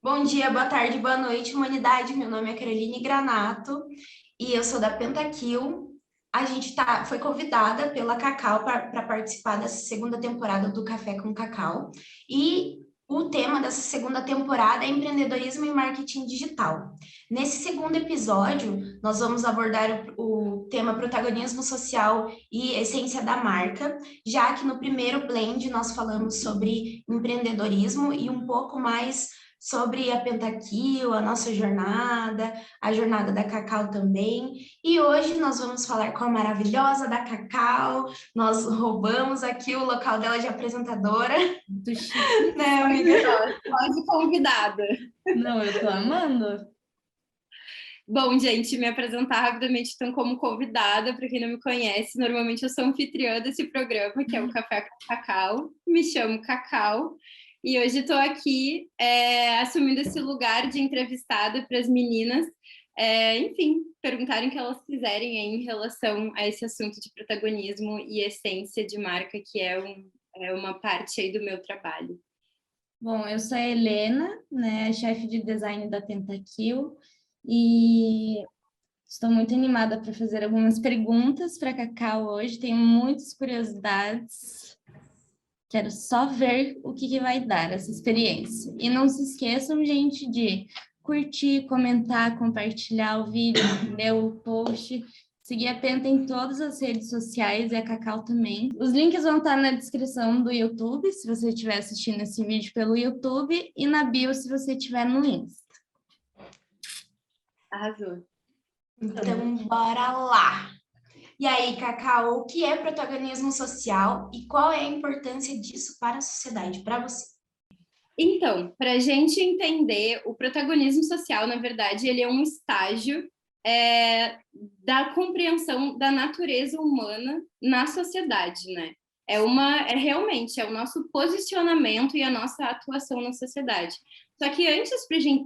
Bom dia, boa tarde, boa noite, humanidade. Meu nome é Caroline Granato e eu sou da Pentakill. A gente foi convidada pela Cacau para participar dessa segunda temporada do Café com Cacau. E o tema dessa segunda temporada é empreendedorismo e marketing digital. Nesse segundo episódio, nós vamos abordar o tema protagonismo social e essência da marca, já que no primeiro blend nós falamos sobre empreendedorismo e um pouco mais sobre a Pentakill, a nossa jornada, a jornada da Cacau também. E hoje nós vamos falar com a maravilhosa da Cacau. Nós roubamos aqui o local dela de apresentadora, Do chique. né, amiga? Pode convidada. Não, eu tô amando. Bom, gente, me apresentar rapidamente então como convidada, para quem não me conhece, normalmente eu sou anfitriã desse programa, que é o Café com Cacau. Me chamo Cacau e hoje estou aqui assumindo esse lugar de entrevistada para as meninas, enfim, perguntarem o que elas quiserem em relação a esse assunto de protagonismo e essência de marca, que é uma parte aí do meu trabalho. Bom, eu sou a Helena, né, chefe de design da Pentakill, e estou muito animada para fazer algumas perguntas para a Cacau hoje. Tenho muitas curiosidades. Quero só ver o que vai dar essa experiência. E não se esqueçam, gente, de curtir, comentar, compartilhar o vídeo, ler o post, seguir a Penta em todas as redes sociais e a Cacau também. Os links vão estar na descrição do YouTube, se você estiver assistindo esse vídeo pelo YouTube, e na bio, se você estiver no Insta. Arrasou. Então, bora lá! E aí, Cacau, o que é protagonismo social e qual é a importância disso para a sociedade, para você? Então, para a gente entender, o protagonismo social, na verdade, ele é um estágio da compreensão da natureza humana na sociedade, né? Realmente o nosso posicionamento e a nossa atuação na sociedade. Só que antes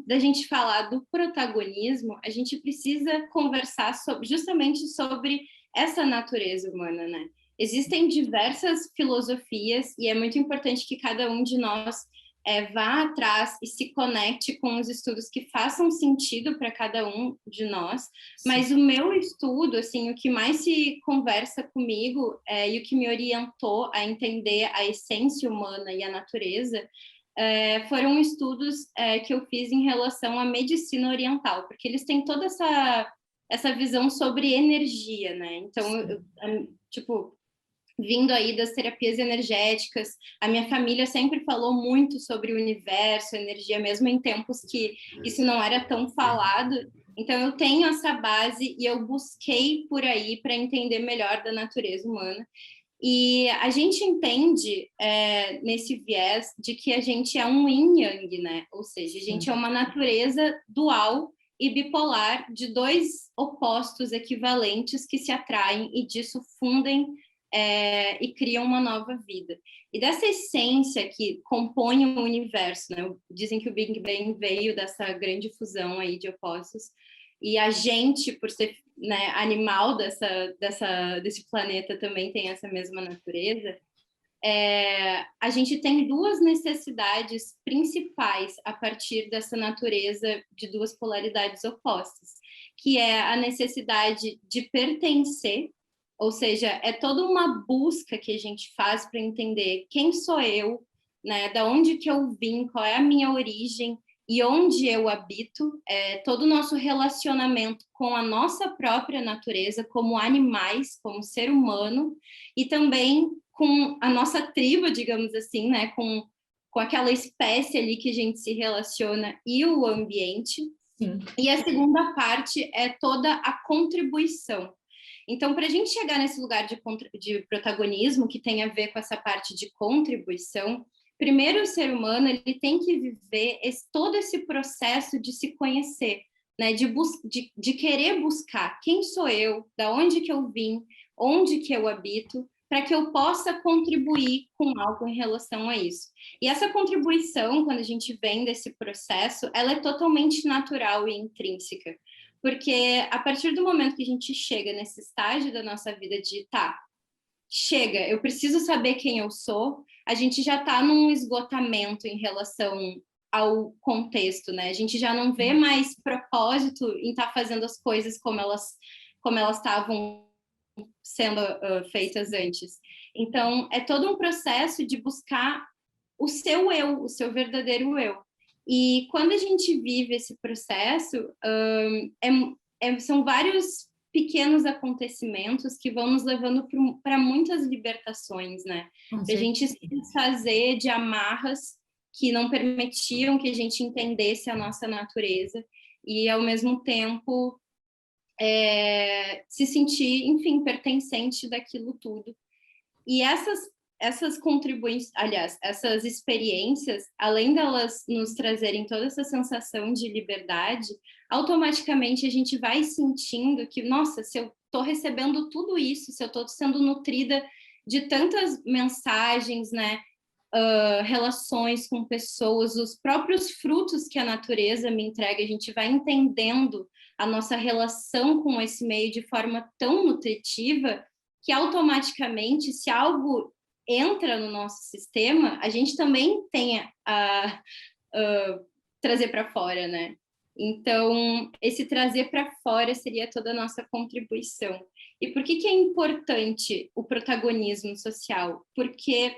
da gente falar do protagonismo, a gente precisa conversar justamente sobre essa natureza humana, né? Existem diversas filosofias e é muito importante que cada um de nós vá atrás e se conecte com os estudos que façam sentido para cada um de nós. Sim. Mas o meu estudo, assim, o que mais se conversa comigo e o que me orientou a entender a essência humana e a natureza foram estudos que eu fiz em relação à medicina oriental, porque eles têm toda essa visão sobre energia, né? Então, vindo aí das terapias energéticas, a minha família sempre falou muito sobre o universo, energia, mesmo em tempos que isso não era tão falado. Então, eu tenho essa base e eu busquei por aí para entender melhor da natureza humana. E a gente entende nesse viés de que a gente é um yin-yang, né? Ou seja, a gente é uma natureza dual e bipolar de dois opostos equivalentes que se atraem e disso fundem e criam uma nova vida. E dessa essência que compõe o universo, né? Dizem que o Big Bang veio dessa grande fusão aí de opostos, e a gente, por ser, né, animal desse planeta, também tem essa mesma natureza. A gente tem duas necessidades principais a partir dessa natureza de duas polaridades opostas, que é a necessidade de pertencer, ou seja, é toda uma busca que a gente faz para entender quem sou eu, né, da onde que eu vim, qual é a minha origem e onde eu habito, todo o nosso relacionamento com a nossa própria natureza, como animais, como ser humano, e também com a nossa tribo, digamos assim, né, com aquela espécie ali que a gente se relaciona e o ambiente. Sim. E a segunda parte é toda a contribuição. Então, para a gente chegar nesse lugar de protagonismo, que tem a ver com essa parte de contribuição, primeiro o ser humano ele tem que viver todo esse processo de se conhecer, né? de querer buscar quem sou eu, da onde que eu vim, onde que eu habito, para que eu possa contribuir com algo em relação a isso. E essa contribuição, quando a gente vem desse processo, ela é totalmente natural e intrínseca. Porque a partir do momento que a gente chega nesse estágio da nossa vida de chega, eu preciso saber quem eu sou, a gente já está num esgotamento em relação ao contexto, né? A gente já não vê mais propósito em estar fazendo as coisas como elas estavam sendo feitas antes. Então, é todo um processo de buscar o seu eu, o seu verdadeiro eu. E quando a gente vive esse processo, são vários pequenos acontecimentos que vão nos levando para muitas libertações, né? Para a gente se desfazer de amarras que não permitiam que a gente entendesse a nossa natureza e, ao mesmo tempo, se sentir, enfim, pertencente daquilo tudo. E essas contribuições, aliás, essas experiências, além delas nos trazerem toda essa sensação de liberdade, automaticamente a gente vai sentindo que, nossa, se eu estou recebendo tudo isso, se eu estou sendo nutrida de tantas mensagens, né, relações com pessoas, os próprios frutos que a natureza me entrega, a gente vai entendendo a nossa relação com esse meio de forma tão nutritiva que automaticamente, se algo entra no nosso sistema, a gente também tem a trazer para fora, né? Então, esse trazer para fora seria toda a nossa contribuição. E por que é importante o protagonismo social? Porque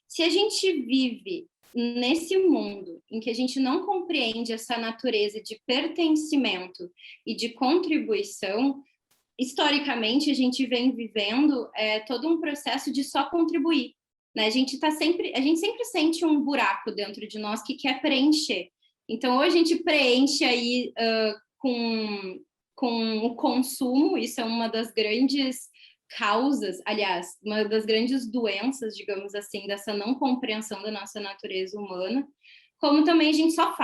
se a gente vive nesse mundo em que a gente não compreende essa natureza de pertencimento e de contribuição, historicamente a gente vem vivendo todo um processo de só contribuir, né? A gente sempre sente um buraco dentro de nós que quer preencher. Então, ou a gente preenche aí com o consumo, isso é uma das grandes causas, aliás, uma das grandes doenças, digamos assim, dessa não compreensão da nossa natureza humana, como também a gente só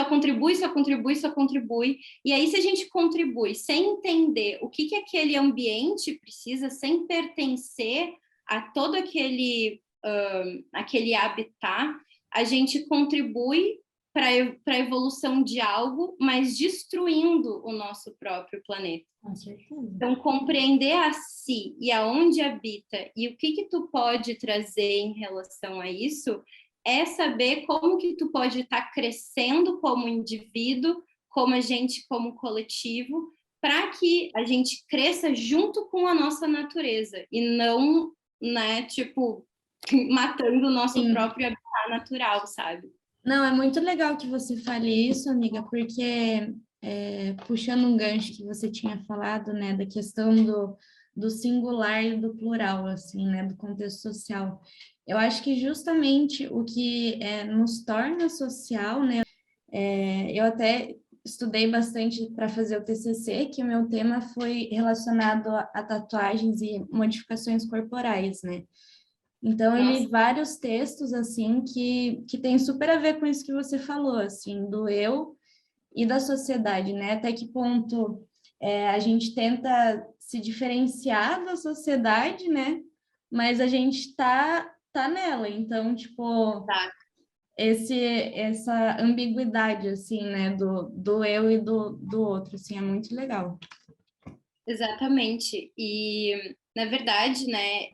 contribui, e aí se a gente contribui sem entender o que aquele ambiente precisa, sem pertencer a todo aquele habitat, a gente contribui para a evolução de algo, mas destruindo o nosso próprio planeta. Com certeza. Então, compreender a si e aonde habita e o que tu pode trazer em relação a isso é saber como que tu pode estar crescendo como indivíduo, como agente, como coletivo, para que a gente cresça junto com a nossa natureza e não, né, tipo, matando o nosso próprio habitat natural, sabe? Não, é muito legal que você fale isso, amiga, porque puxando um gancho que você tinha falado, né, da questão do singular e do plural, assim, né, do contexto social. Eu acho que justamente o que nos torna social, né, eu até estudei bastante para fazer o TCC, que o meu tema foi relacionado a tatuagens e modificações corporais, né? Então, eu li vários textos, assim, que tem super a ver com isso que você falou, assim, do eu e da sociedade, né? Até que ponto a gente tenta se diferenciar da sociedade, né? Mas a gente tá nela. Então, tipo, essa ambiguidade, assim, né? Do eu e do outro, assim, é muito legal. Exatamente. E, na verdade, né,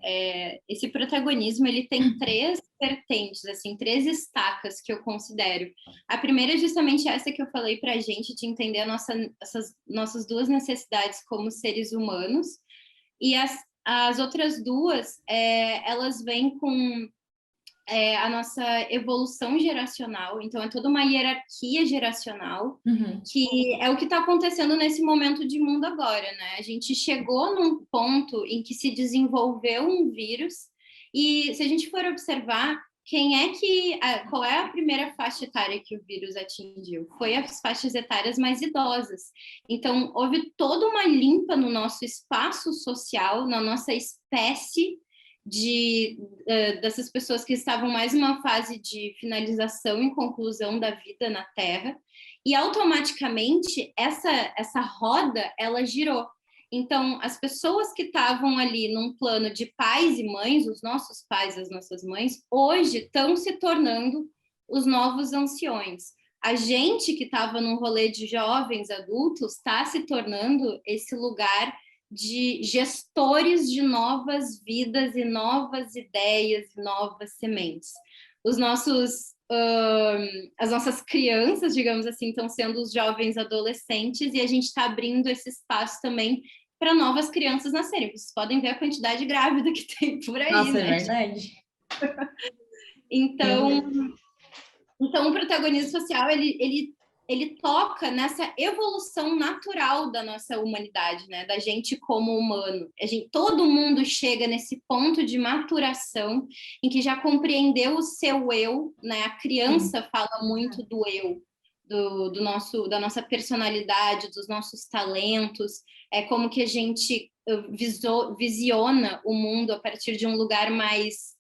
esse protagonismo, ele tem três vertentes, assim, três estacas que eu considero. A primeira é justamente essa que eu falei para a gente, de entender essas nossas duas necessidades como seres humanos. E as outras duas, elas vêm com a nossa evolução geracional, então é toda uma hierarquia geracional, que é o que está acontecendo nesse momento de mundo agora, né? A gente chegou num ponto em que se desenvolveu um vírus, e se a gente for observar, qual é a primeira faixa etária que o vírus atingiu? Foi as faixas etárias mais idosas. Então, houve toda uma limpa no nosso espaço social, na nossa espécie, dessas pessoas que estavam mais numa fase de finalização e conclusão da vida na Terra, e automaticamente essa roda, ela girou. Então, as pessoas que estavam ali num plano de pais e mães, os nossos pais, as nossas mães, hoje estão se tornando os novos anciões. A gente que estava num rolê de jovens adultos está se tornando esse lugar de gestores de novas vidas e novas ideias e novas sementes. Os nossos as nossas crianças, digamos assim, estão sendo os jovens adolescentes, e a gente está abrindo esse espaço também para novas crianças nascerem. Vocês podem ver a quantidade grávida que tem por aí, Nossa, né? é verdade. Então o protagonismo social, ele toca nessa evolução natural da nossa humanidade, né? Da gente como humano. Todo mundo chega nesse ponto de maturação em que já compreendeu o seu eu, né? A criança fala muito do eu, da nossa personalidade, dos nossos talentos, é como que a gente visiona o mundo a partir de um lugar mais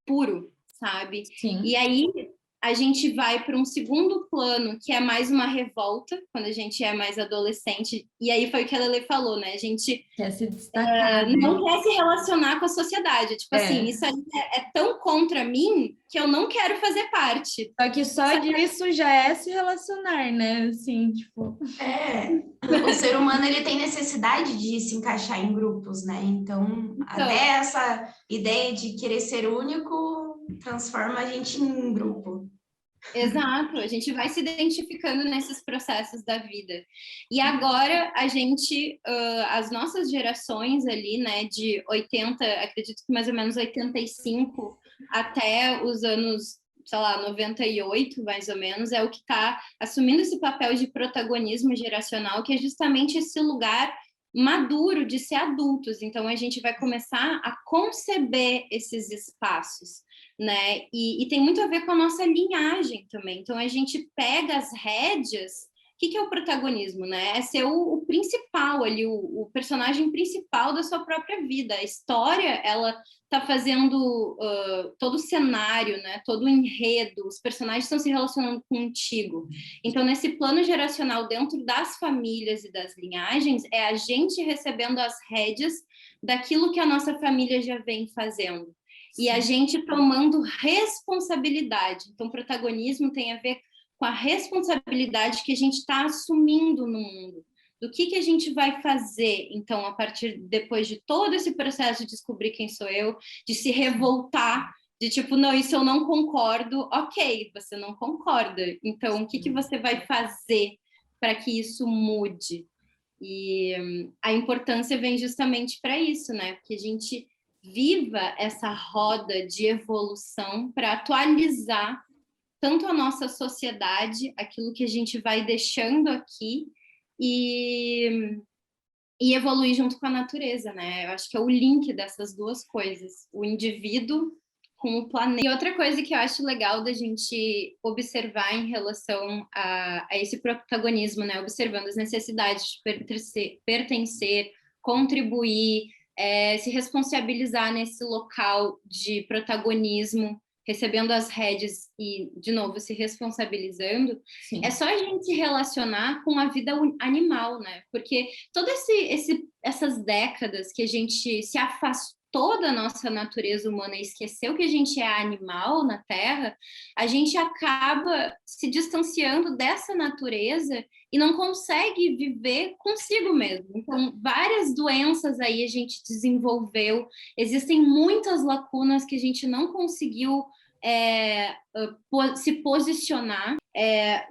puro, sabe? Sim. E aí a gente vai para um segundo plano, que é mais uma revolta, quando a gente é mais adolescente. E aí foi o que a Lele falou, né? A gente Quer se destacar, né? não quer se relacionar com a sociedade. Tipo assim, isso aí é tão contra mim que eu não quero fazer parte. Só que só disso já é se relacionar, né? Assim, tipo... O ser humano, ele tem necessidade de se encaixar em grupos, né? Então, até essa ideia de querer ser único transforma a gente em grupo. Exato, a gente vai se identificando nesses processos da vida. E agora a gente, as nossas gerações ali, né, de 80, acredito que mais ou menos 85 até os anos, sei lá, 98, mais ou menos, é o que está assumindo esse papel de protagonismo geracional, que é justamente esse lugar maduro de ser adultos. Então a gente vai começar a conceber esses espaços, né? E tem muito a ver com a nossa linhagem também. Então a gente pega as rédeas. O que é o protagonismo, né? É ser o principal ali, o personagem principal da sua própria vida. A história, ela está fazendo todo o cenário, né? Todo o enredo, os personagens estão se relacionando contigo. Então, nesse plano geracional, dentro das famílias e das linhagens, é a gente recebendo as rédeas daquilo que a nossa família já vem fazendo. E a gente tomando responsabilidade. Então, protagonismo tem a ver com a responsabilidade que a gente está assumindo no mundo. Do que a gente vai fazer, então, a partir depois de todo esse processo de descobrir quem sou eu, de se revoltar, de tipo, não, isso eu não concordo. Ok, você não concorda. Então, o que você vai fazer para que isso mude? E a importância vem justamente para isso, né? Porque a gente viva essa roda de evolução para atualizar tanto a nossa sociedade, aquilo que a gente vai deixando aqui, e evoluir junto com a natureza, né? Eu acho que é o link dessas duas coisas, o indivíduo com o planeta. E outra coisa que eu acho legal da gente observar em relação a esse protagonismo, né? Observando as necessidades de pertencer, contribuir, se responsabilizar nesse local de protagonismo, recebendo as rédeas e, de novo, se responsabilizando. Sim. É só a gente se relacionar com a vida animal, né? Porque todas essas décadas que a gente se afastou da nossa natureza humana e esqueceu que a gente é animal na Terra, a gente acaba se distanciando dessa natureza e não consegue viver consigo mesmo. Então, várias doenças aí a gente desenvolveu, existem muitas lacunas que a gente não conseguiu se posicionar,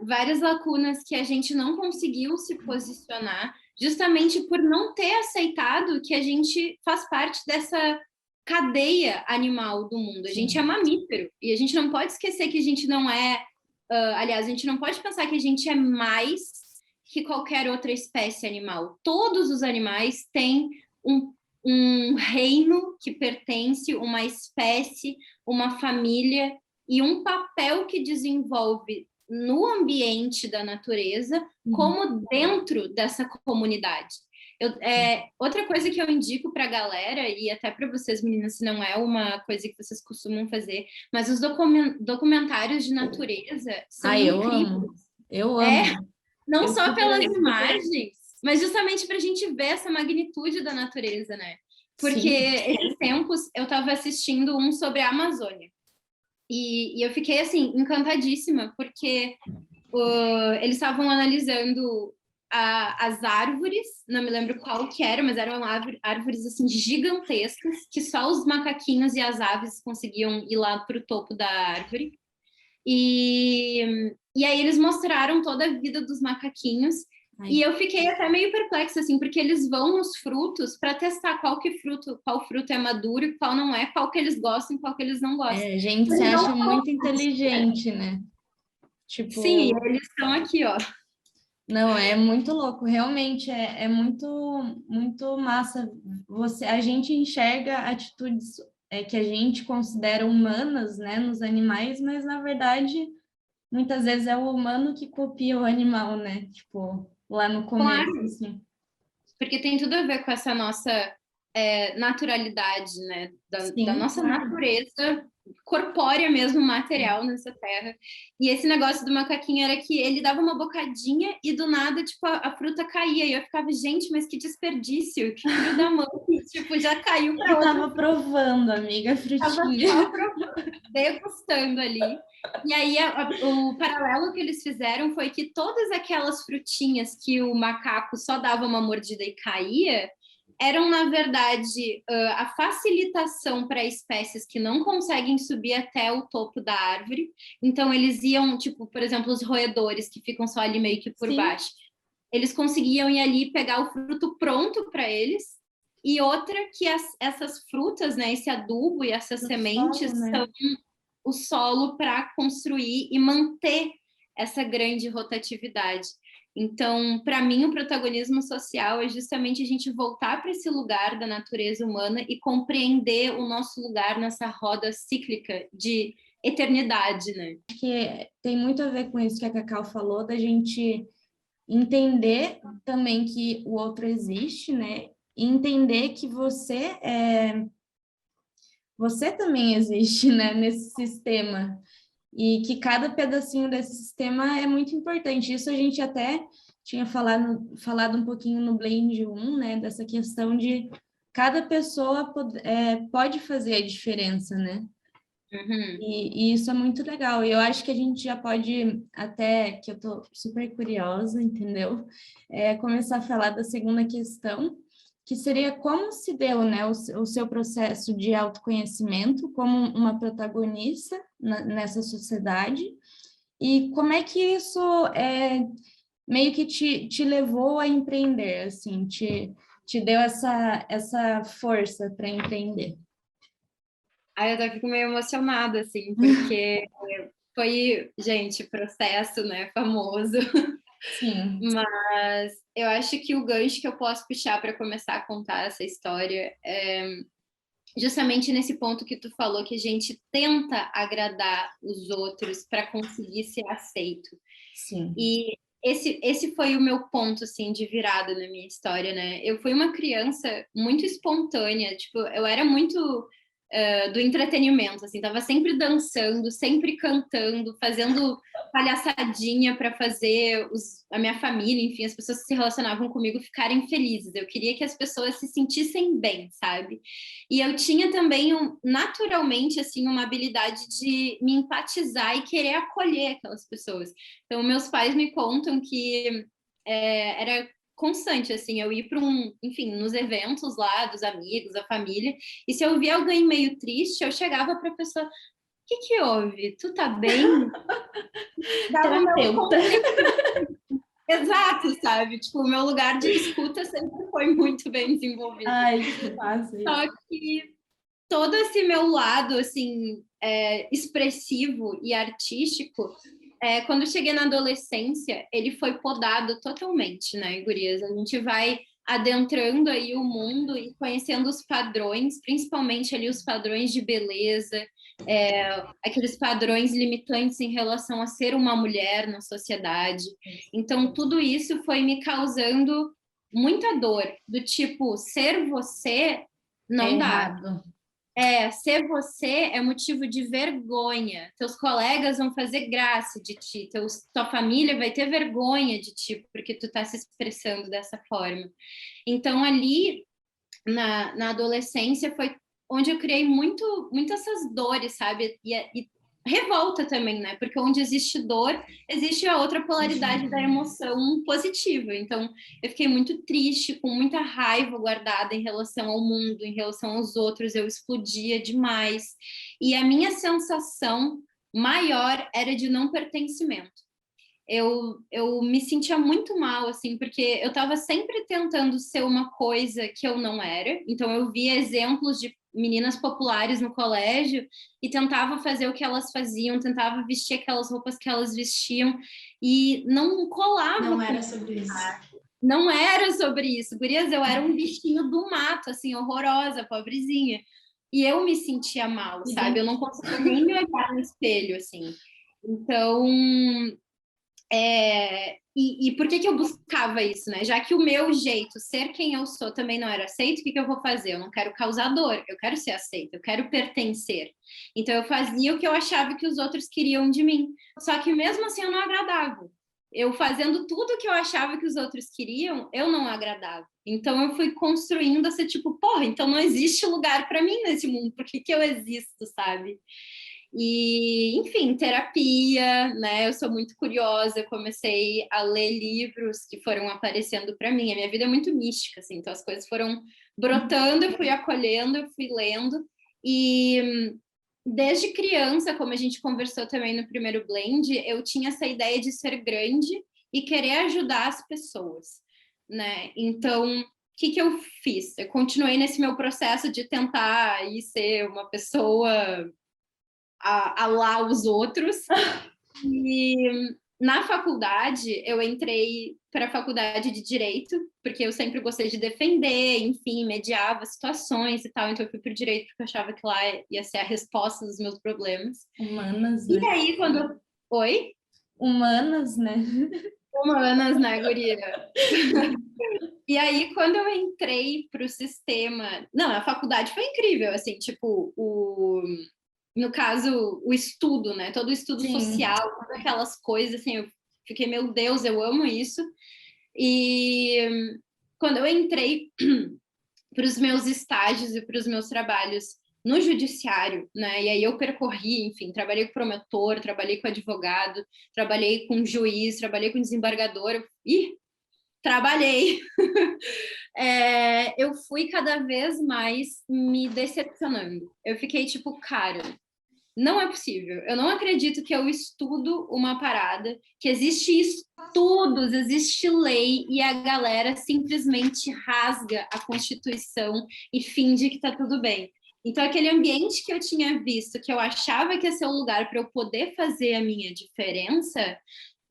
várias lacunas que a gente não conseguiu se posicionar, justamente por não ter aceitado que a gente faz parte dessa cadeia animal do mundo. A gente é mamífero, e a gente não pode esquecer que a gente não é... aliás, a gente não pode pensar que a gente é mais que qualquer outra espécie animal. Todos os animais têm um reino que pertence, uma espécie, uma família e um papel que desenvolve no ambiente da natureza, como dentro dessa comunidade. Outra coisa que eu indico para a galera, e até para vocês, meninas, se não é uma coisa que vocês costumam fazer, mas os documentários de natureza são incríveis. Eu amo. Não só pelas imagens, mas justamente para a gente ver essa magnitude da natureza, né? Porque esses tempos eu estava assistindo um sobre a Amazônia. E eu fiquei, assim, encantadíssima, porque eles estavam analisando as árvores, não me lembro qual que era, mas eram árvores, assim, gigantescas, que só os macaquinhos e as aves conseguiam ir lá para o topo da árvore. E aí eles mostraram toda a vida dos macaquinhos. Ai. E eu fiquei até meio perplexa, assim, porque eles vão nos frutos para testar qual fruto é maduro e qual não é, qual que eles gostam e qual que eles não gostam. A gente se acha muito inteligente, né? Tipo... Sim, eles estão aqui, ó. Não, é muito louco, realmente é muito, muito massa. A gente enxerga atitudes que a gente considera humanas, né, nos animais, mas na verdade, muitas vezes é o humano que copia o animal, né? Tipo, lá no começo, Claro, assim. porque tem tudo a ver com essa nossa naturalidade, né? Da Sim, nossa claro. natureza corpórea mesmo, material nessa terra. E esse negócio do macaquinho era que ele dava uma bocadinha e do nada, tipo, a fruta caía. E eu ficava, gente, mas que desperdício, que filho da mãe. Tipo, já caiu para Eu outra. tava provando, amiga, a frutinha. Tava só provando, degustando ali. E aí, o paralelo que eles fizeram foi que todas aquelas frutinhas que o macaco só dava uma mordida e caía, eram, na verdade, a facilitação para espécies que não conseguem subir até o topo da árvore. Então, eles iam, tipo, por exemplo, os roedores, que ficam só ali meio que por Sim. baixo. Eles conseguiam ir ali pegar o fruto pronto para eles. E outra que essas frutas, né, esse adubo e essas sementes Solo, né? são o solo para construir e manter essa grande rotatividade. Então, para mim, o protagonismo social é justamente a gente voltar para esse lugar da natureza humana e compreender o nosso lugar nessa roda cíclica de eternidade, né? Que tem muito a ver com isso que a Cacau falou, da gente entender também que o outro existe, né? E entender que você também existe, né, nesse sistema. E que cada pedacinho desse sistema é muito importante. Isso a gente até tinha falado um pouquinho no Blend 1, né, dessa questão de cada pessoa pode fazer a diferença, né? Uhum. E isso é muito legal. E eu acho que a gente já pode, até que eu tô super curiosa, entendeu? Começar a falar da segunda questão, que seria como se deu, né, o seu processo de autoconhecimento como uma protagonista nessa sociedade, e como é que isso meio que te levou a empreender, assim, te deu essa força para empreender. Aí eu até fico meio emocionada, assim, porque foi, gente, processo, né, famoso. Sim. Mas eu acho que o gancho que eu posso puxar para começar a contar essa história é justamente nesse ponto que tu falou, que a gente tenta agradar os outros para conseguir ser aceito. Sim. E esse foi o meu ponto, assim, de virada na minha história, né? Eu fui uma criança muito espontânea, tipo, eu era muito do entretenimento, assim, tava sempre dançando, sempre cantando, fazendo palhaçadinha para fazer a minha família, enfim, as pessoas que se relacionavam comigo ficarem felizes. Eu queria que as pessoas se sentissem bem, sabe? E eu tinha também, naturalmente, assim, uma habilidade de me empatizar e querer acolher aquelas pessoas. Então, meus pais me contam que era constante, assim, eu ir para enfim, nos eventos lá dos amigos, da família, e se eu via alguém meio triste, eu chegava para a pessoa, o que houve? Tu tá bem? Dava o meu Exato, sabe? Tipo, o meu lugar de escuta sempre foi muito bem desenvolvido. Ai, que massa isso. Só que todo esse meu lado, assim, expressivo e artístico, quando eu cheguei na adolescência, ele foi podado totalmente, né, gurias? A gente vai adentrando aí o mundo e conhecendo os padrões, principalmente ali os padrões de beleza, aqueles padrões limitantes em relação a ser uma mulher na sociedade. Então, tudo isso foi me causando muita dor, do tipo, ser você não dá. Errado. Ser você é motivo de vergonha. Teus colegas vão fazer graça de ti, tua família vai ter vergonha de ti, porque tu tá se expressando dessa forma. Então, ali, na adolescência, foi onde eu criei muito essas dores, sabe? E revolta também, né? Porque onde existe dor, existe a outra polaridade da emoção positiva. Então, eu fiquei muito triste, com muita raiva guardada em relação ao mundo, em relação aos outros, eu explodia demais. E a minha sensação maior era de não pertencimento. Eu me sentia muito mal, assim, porque eu estava sempre tentando ser uma coisa que eu não era. Então, eu via exemplos de meninas populares no colégio e tentava fazer o que elas faziam, tentava vestir aquelas roupas que elas vestiam e não colava. Não era sobre isso. Não era sobre isso. Gurias, eu era um bichinho do mato, assim, horrorosa, pobrezinha. E eu me sentia mal, sabe? Eu não conseguia nem me olhar no espelho, assim. Então, e por que eu buscava isso, né? Já que o meu jeito, ser quem eu sou, também não era aceito, o que eu vou fazer? Eu não quero causar dor, eu quero ser aceita, eu quero pertencer. Então eu fazia o que eu achava que os outros queriam de mim. Só que mesmo assim eu não agradava. Eu fazendo tudo o que eu achava que os outros queriam, eu não agradava. Então eu fui construindo essa tipo, porra, então não existe lugar para mim nesse mundo, por que eu existo, sabe? E, enfim, terapia, né? Eu sou muito curiosa, eu comecei a ler livros que foram aparecendo para mim. A minha vida é muito mística, assim, então as coisas foram brotando, eu fui acolhendo, eu fui lendo. E desde criança, como a gente conversou também no primeiro blend, eu tinha essa ideia de ser grande e querer ajudar as pessoas, né? Então, o que eu fiz? Eu continuei nesse meu processo de tentar ir ser uma pessoa a lá os outros. E na faculdade, eu entrei para a faculdade de Direito, porque eu sempre gostei de defender, enfim, mediava situações e tal. Então, eu fui para o Direito porque eu achava que lá ia ser a resposta dos meus problemas. Humanas, né? E aí, quando... Oi? Humanas, né? Humanas, né, guria? E aí, quando eu entrei para o sistema... Não, a faculdade foi incrível, assim, tipo, no caso, o estudo, né? Todo o estudo social, todas aquelas coisas, assim, eu fiquei, meu Deus, eu amo isso. E quando eu entrei para os meus estágios e para os meus trabalhos no judiciário, né? E aí eu percorri, enfim, trabalhei com promotor, trabalhei com advogado, trabalhei com juiz, trabalhei com desembargador. Ih, trabalhei. Eu fui cada vez mais me decepcionando. Eu fiquei tipo, cara, não é possível. Eu não acredito que eu estudo uma parada, que existe estudos, existe lei e a galera simplesmente rasga a Constituição e finge que tá tudo bem. Então, aquele ambiente que eu tinha visto, que eu achava que ia ser um lugar para eu poder fazer a minha diferença,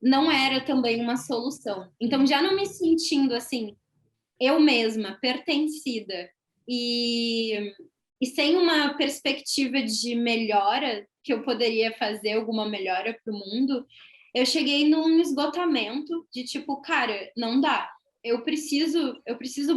não era também uma solução. Então, já não me sentindo assim, eu mesma, pertencida e sem uma perspectiva de melhora, que eu poderia fazer alguma melhora para o mundo, eu cheguei num esgotamento de tipo, cara, não dá. Eu preciso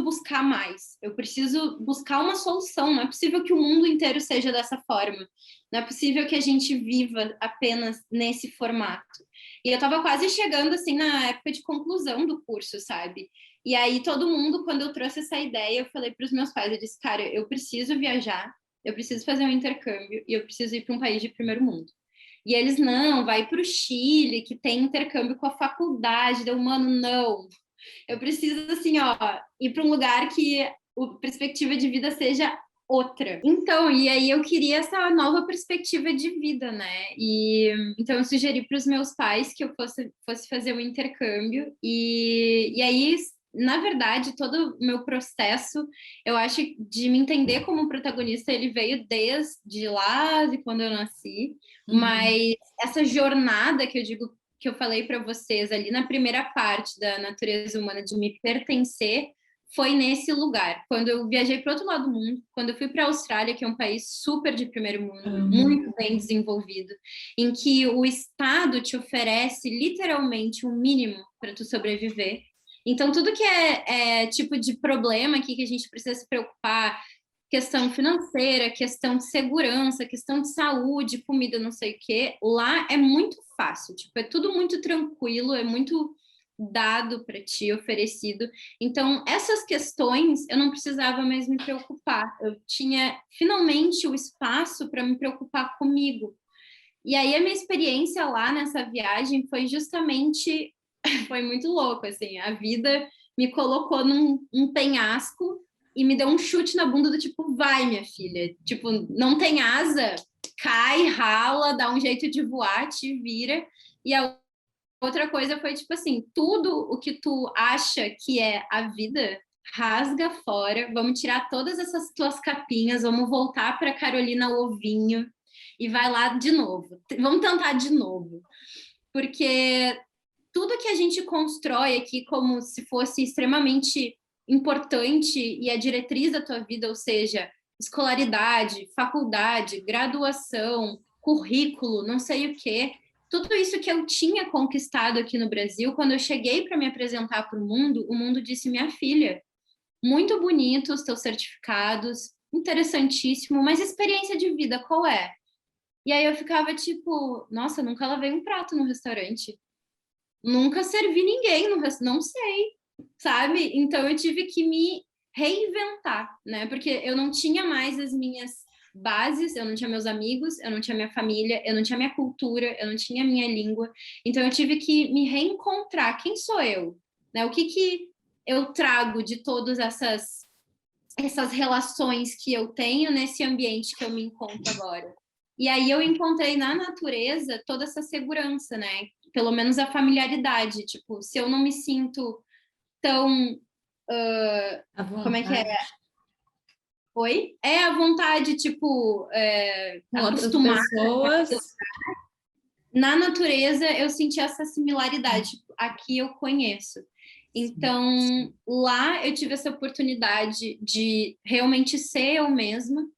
buscar mais. Eu preciso buscar uma solução. Não é possível que o mundo inteiro seja dessa forma. Não é possível que a gente viva apenas nesse formato. E eu estava quase chegando assim na época de conclusão do curso, sabe? E aí todo mundo, quando eu trouxe essa ideia, eu falei para os meus pais, eu disse, cara, eu preciso viajar, eu preciso fazer um intercâmbio e eu preciso ir para um país de primeiro mundo. E eles, não, vai para o Chile, que tem intercâmbio com a faculdade. Deu, mano, não. Eu preciso, assim, ó, ir para um lugar que a perspectiva de vida seja outra. Então, e aí eu queria essa nova perspectiva de vida, né? E então eu sugeri para os meus pais que eu fosse fazer um intercâmbio. E aí, na verdade, todo o meu processo, eu acho, de me entender como protagonista, ele veio desde lá, de quando eu nasci. Mas essa jornada que eu digo, que eu falei para vocês ali na primeira parte da natureza humana, de me pertencer, foi nesse lugar. Quando eu viajei para outro lado do mundo, quando eu fui para a Austrália, que é um país super de primeiro mundo, muito bem desenvolvido, em que o Estado te oferece literalmente um mínimo para tu sobreviver. Então, tudo que é tipo de problema aqui que a gente precisa se preocupar, questão financeira, questão de segurança, questão de saúde, comida, não sei o quê, lá é muito fácil, tipo, é tudo muito tranquilo, é muito dado para ti, oferecido. Então, essas questões eu não precisava mais me preocupar. Eu tinha finalmente o espaço para me preocupar comigo. E aí a minha experiência lá nessa viagem foi justamente foi muito louco, assim, a vida me colocou num penhasco e me deu um chute na bunda do tipo, vai, minha filha, tipo, não tem asa, cai, rala, dá um jeito de voar, te vira. E a outra coisa foi, tipo assim, tudo o que tu acha que é a vida, rasga fora, vamos tirar todas essas tuas capinhas, vamos voltar para Carolina Ovinho e vai lá de novo. Vamos tentar de novo. Porque tudo que a gente constrói aqui como se fosse extremamente importante e a diretriz da tua vida, ou seja, escolaridade, faculdade, graduação, currículo, não sei o quê, tudo isso que eu tinha conquistado aqui no Brasil, quando eu cheguei para me apresentar para o mundo disse: minha filha, muito bonito os teus certificados, interessantíssimo, mas experiência de vida qual é? E aí eu ficava tipo, nossa, nunca lavei um prato no restaurante. Nunca servi ninguém no restaurante, não sei, sabe? Então eu tive que me reinventar, né? Porque eu não tinha mais as minhas bases, eu não tinha meus amigos, eu não tinha minha família, eu não tinha minha cultura, eu não tinha minha língua. Então eu tive que me reencontrar. Quem sou eu? Né? O que eu trago de todas essas relações que eu tenho nesse ambiente que eu me encontro agora? E aí eu encontrei na natureza toda essa segurança, né? Pelo menos a familiaridade. Tipo, se eu não me sinto tão... como é que é? Oi? É a vontade, tipo, Com outras acostumada. pessoas. Na natureza, eu senti essa similaridade. Tipo, aqui eu conheço. Então, lá eu tive essa oportunidade de realmente ser eu mesma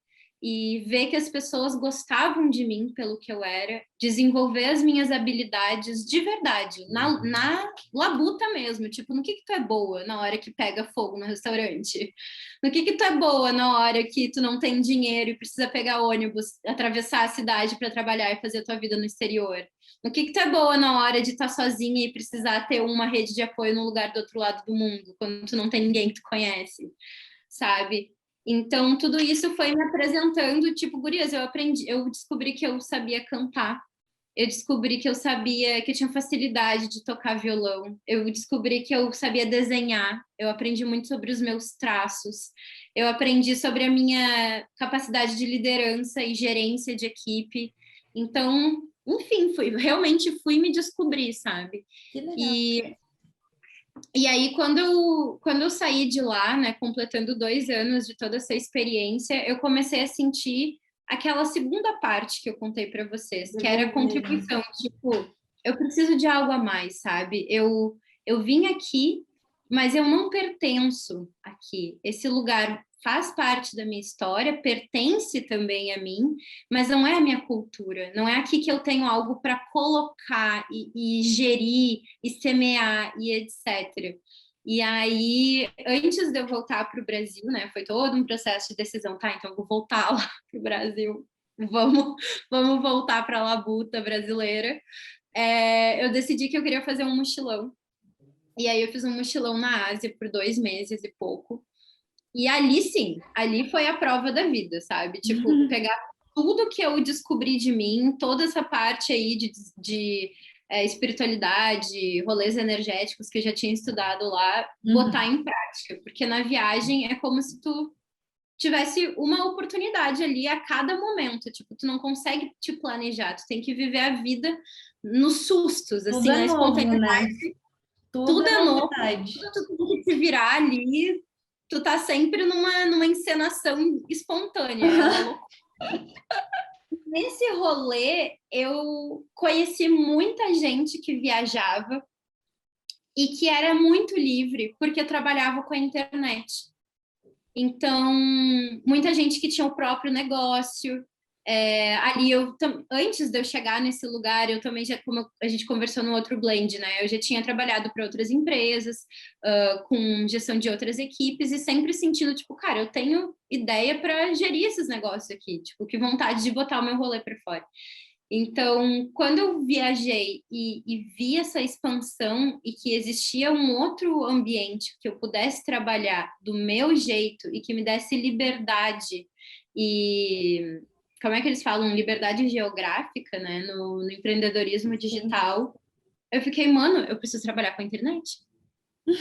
e ver que as pessoas gostavam de mim pelo que eu era, desenvolver as minhas habilidades de verdade, na labuta mesmo, tipo, no que tu é boa na hora que pega fogo no restaurante? No que tu é boa na hora que tu não tem dinheiro e precisa pegar ônibus, atravessar a cidade para trabalhar e fazer a tua vida no exterior? No que tu é boa na hora de estar sozinha e precisar ter uma rede de apoio no lugar do outro lado do mundo, quando tu não tem ninguém que tu conhece, sabe? Então, tudo isso foi me apresentando, tipo, gurias, eu descobri que eu sabia cantar, eu descobri que eu sabia, que eu tinha facilidade de tocar violão, eu descobri que eu sabia desenhar, eu aprendi muito sobre os meus traços, eu aprendi sobre a minha capacidade de liderança e gerência de equipe. Então, enfim, realmente fui me descobrir, sabe? Que legal. E aí, quando eu saí de lá, né, completando 2 anos de toda essa experiência, eu comecei a sentir aquela segunda parte que eu contei para vocês, que era a contribuição, tipo, eu preciso de algo a mais, sabe? Eu vim aqui, mas eu não pertenço aqui. Esse lugar faz parte da minha história, pertence também a mim, mas não é a minha cultura. Não é aqui que eu tenho algo para colocar e gerir e semear e etc. E aí, antes de eu voltar para o Brasil, né, foi todo um processo de decisão, tá? Então eu vou voltar lá para o Brasil. Vamos voltar para a labuta brasileira. Eu decidi que eu queria fazer um mochilão. E aí eu fiz um mochilão na Ásia por 2 meses e pouco. E ali, sim, ali foi a prova da vida, sabe? Tipo, pegar tudo que eu descobri de mim, toda essa parte aí de espiritualidade, rolês energéticos que eu já tinha estudado lá, botar em prática. Porque na viagem é como se tu tivesse uma oportunidade ali a cada momento. Tipo, tu não consegue te planejar, tu tem que viver a vida nos sustos, assim, Tudo é na espontaneidade. novo, né? Tudo é novo, novidade. tu tem que se virar ali, tu tá sempre numa encenação espontânea, é uma loucura. Nesse rolê, eu conheci muita gente que viajava e que era muito livre, porque trabalhava com a internet. Então, muita gente que tinha o próprio negócio. Ali, antes de eu chegar nesse lugar, eu também já, como a gente conversou no outro blend, né? Eu já tinha trabalhado para outras empresas, com gestão de outras equipes, e sempre sentindo, tipo, cara, eu tenho ideia para gerir esses negócios aqui, tipo, que vontade de botar o meu rolê para fora. Então, quando eu viajei e vi essa expansão e que existia um outro ambiente que eu pudesse trabalhar do meu jeito e que me desse liberdade e, como é que eles falam? Liberdade geográfica, né? No empreendedorismo digital, eu fiquei, mano, eu preciso trabalhar com a internet.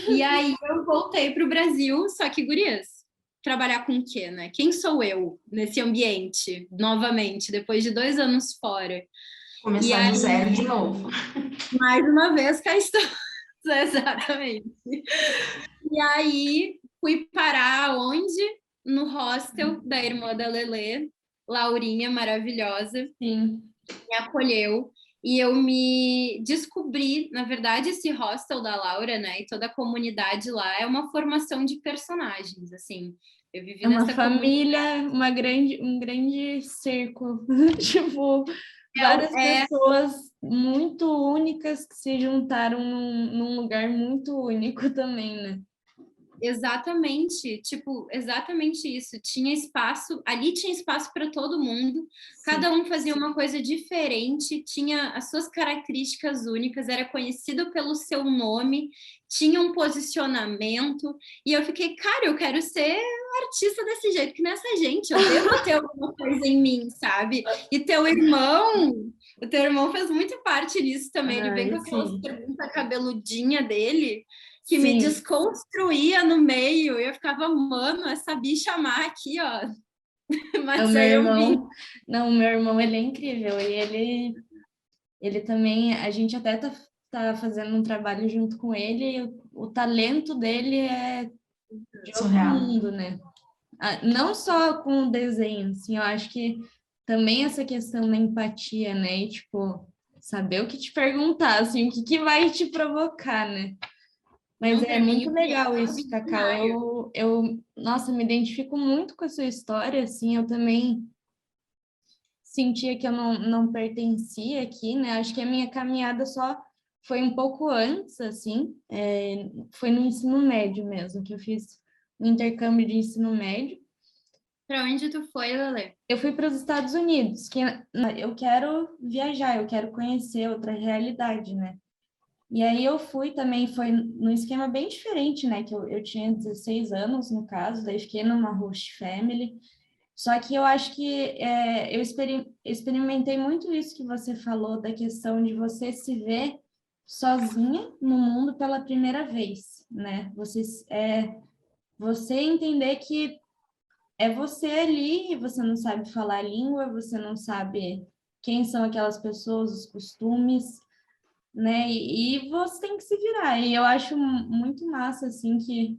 E aí eu voltei para o Brasil, só que, gurias, trabalhar com o quê, né? Quem sou eu nesse ambiente, novamente, depois de 2 anos fora? E Começar aí, do zero de novo. mais uma vez, cá estamos. Exatamente. E aí, fui parar onde? No hostel da irmã da Lelê, Laurinha, maravilhosa, Sim. me acolheu. E eu me descobri, na verdade, esse hostel da Laura, né, e toda a comunidade lá é uma formação de personagens, assim. Eu vivi É uma nessa família, um grande cerco, tipo, várias é, pessoas muito únicas que se juntaram num lugar muito único também, né? exatamente, tipo, exatamente isso. Tinha espaço, ali tinha espaço para todo mundo. Cada um fazia uma coisa diferente, tinha as suas características únicas, era conhecido pelo seu nome, tinha um posicionamento. E eu fiquei, cara, eu quero ser artista desse jeito que nessa gente, eu devo ter alguma coisa em mim, sabe? E o teu irmão fez muito parte disso também. Ele vem Ai, com aquelas sim. perguntas cabeludinha dele que me Sim. desconstruía no meio. Eu ficava, mano, essa bicha má aqui, ó. O Mas meu aí eu vi. irmão, não, o meu irmão, ele é incrível, e ele também, a gente até tá fazendo um trabalho junto com ele, e o talento dele é de outro Surreal. mundo, né? Não só com o desenho, assim, eu acho que também essa questão da empatia, né? E, tipo, saber o que te perguntar, assim, o que que vai te provocar, né? Mas Não, é para mim, muito o que legal é um isso, Cacau. visionário. Nossa, me identifico muito com a sua história, assim, eu também sentia que eu não pertencia aqui, né? Acho que a minha caminhada só foi um pouco antes, assim, foi no ensino médio mesmo, que eu fiz um intercâmbio de ensino médio. Para onde tu foi, Lelê? Eu fui para os Estados Unidos, que eu quero viajar, eu quero conhecer outra realidade, né? E aí eu fui também, foi num esquema bem diferente, né? Que eu tinha 16 anos, no caso, daí fiquei numa host family. Só que eu acho que eu experimentei muito isso que você falou, da questão de você se ver sozinha no mundo pela primeira vez, né? Você entender que é você ali, você não sabe falar a língua, você não sabe quem são aquelas pessoas, os costumes, né? E você tem que se virar. E eu acho muito massa, assim, que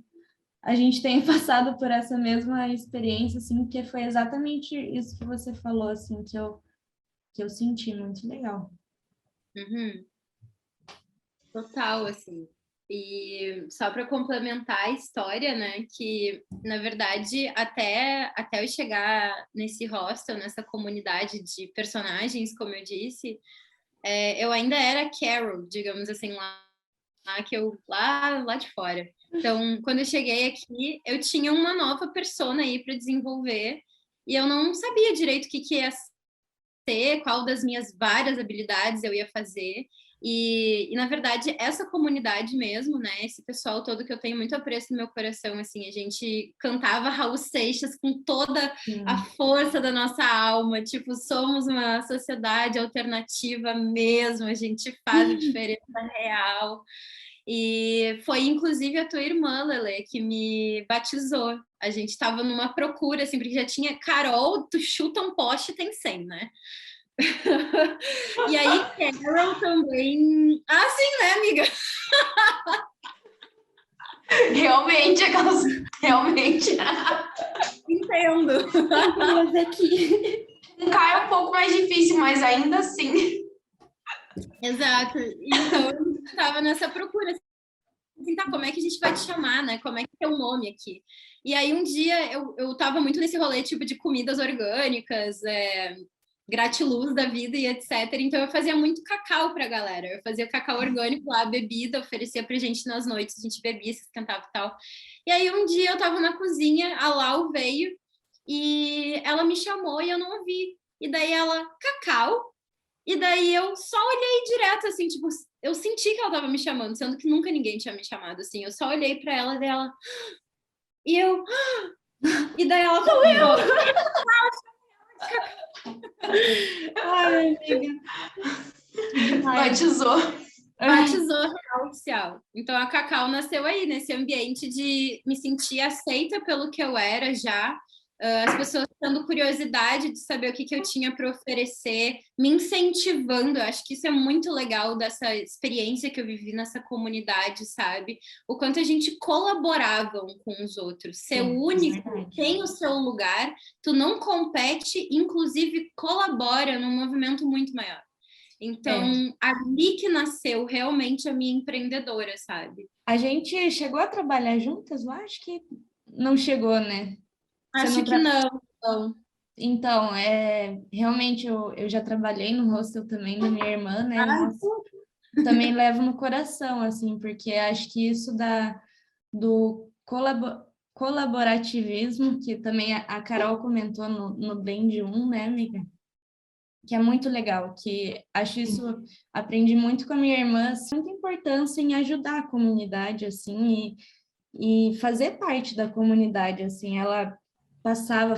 a gente tenha passado por essa mesma experiência, assim, porque foi exatamente isso que você falou, assim, que eu senti, muito legal. Uhum. Total, assim. E só para complementar a história, né, que na verdade até eu chegar nesse hostel, nessa comunidade de personagens, como eu disse, eu ainda era Carol, digamos assim, lá de fora. Então, quando eu cheguei aqui, eu tinha uma nova persona aí para desenvolver e eu não sabia direito o que ia ser, qual das minhas várias habilidades eu ia fazer. E, na verdade, essa comunidade mesmo, né? Esse pessoal todo que eu tenho muito apreço no meu coração, assim, a gente cantava Raul Seixas com toda a força da nossa alma, tipo, somos uma sociedade alternativa mesmo, a gente faz a diferença real. E foi, inclusive, a tua irmã, Lele, que me batizou. A gente estava numa procura, assim, porque já tinha Carol, tu chuta um poste, tem 100, né? E aí, Carol também. Ah, sim, né, amiga? Realmente, aquelas. Realmente. Entendo. Mas aqui. Um K é um pouco mais difícil, mas ainda assim. Exato. Então, eu estava nessa procura. Assim, tá, como é que a gente vai te chamar, né? Como é que é o nome aqui? E aí, um dia, eu tava muito nesse rolê, tipo, de comidas orgânicas, gratiluz da vida e etc. Então, eu fazia muito cacau pra galera. Eu fazia cacau orgânico lá, bebida, oferecia pra gente nas noites, a gente bebia, se esquentava e tal. E aí, um dia, eu tava na cozinha, a Lau veio e ela me chamou e eu não ouvi. E daí ela, cacau? E daí eu só olhei direto, assim, tipo, eu senti que ela tava me chamando, sendo que nunca ninguém tinha me chamado, assim. Eu só olhei pra ela dela. E eu. E daí ela falou: Ai, amiga. Batizou. batizou real oficial. Então a Cacau nasceu aí, nesse ambiente de me sentir aceita pelo que eu era já. As pessoas tendo curiosidade de saber o que eu tinha para oferecer, me incentivando. Eu acho que isso é muito legal dessa experiência que eu vivi nessa comunidade, sabe? O quanto a gente colaborava um com os outros. Ser único, tem o seu lugar, tu não compete, inclusive colabora num movimento muito maior. Então, ali que nasceu realmente a minha empreendedora, sabe? A gente chegou a trabalhar juntas? Eu acho que não chegou, né? Acho que não. Então, realmente eu já trabalhei no hostel também da minha irmã, né? Nossa, também levo no coração, assim, porque acho que isso do colaborativismo, que também a Carol comentou no Blend 1, né, amiga? Que é muito legal, que acho isso, aprendi muito com a minha irmã, assim, muita importância em ajudar a comunidade, assim, e fazer parte da comunidade, assim, ela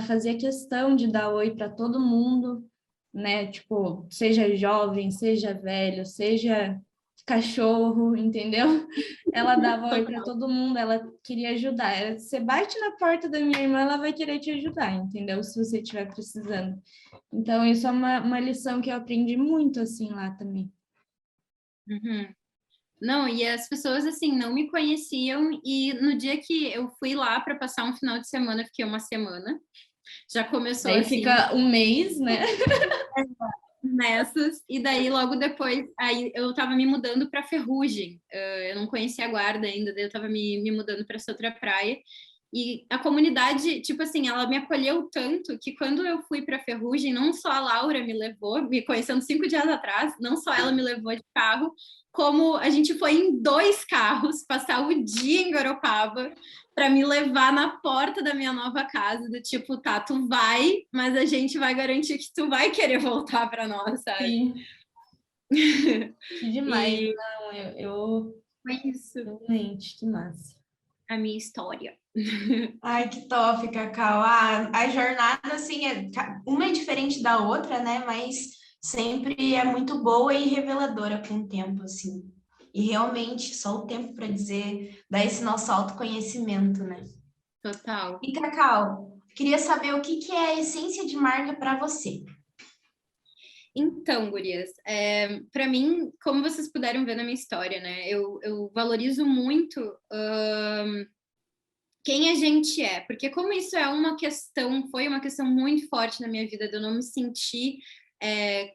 fazia questão de dar oi para todo mundo, né, tipo, seja jovem, seja velho, seja cachorro, entendeu? Ela dava oi para todo mundo, ela queria ajudar. Você bate na porta da minha irmã, ela vai querer te ajudar, entendeu? Se você estiver precisando. Então, isso é uma lição que eu aprendi muito, assim, lá também. Uhum. Não, e as pessoas, assim, não me conheciam, e no dia que eu fui lá para passar um final de semana, fiquei uma semana, já começou Aí assim... fica um mês, né? Nessas, e daí logo depois, aí eu tava me mudando para Ferrugem, eu não conhecia a Guarda ainda, daí eu tava me mudando para essa outra praia, e a comunidade, tipo assim, ela me acolheu tanto que quando eu fui para Ferrugem, não só a Laura me levou, me conhecendo 5 dias atrás, não só ela me levou de carro, como a gente foi em 2 carros passar o dia em Garopaba para me levar na porta da minha nova casa, do tipo, tá, tu vai, mas a gente vai garantir que tu vai querer voltar para nós, sabe? Sim. Que demais. E Não, eu... foi isso, Realmente, que massa. a minha história. Ai, que top, Cacau. A jornada, assim, uma é diferente da outra, né? Mas sempre é muito boa e reveladora com o tempo, assim. E realmente, só o tempo para dizer, dar esse nosso autoconhecimento, né? Total. E, Cacau, queria saber o que é a essência de marca para você. Então, gurias, para mim, como vocês puderam ver na minha história, né? Eu valorizo muito quem a gente é, porque como isso é uma questão, foi uma questão muito forte na minha vida, de eu não me sentir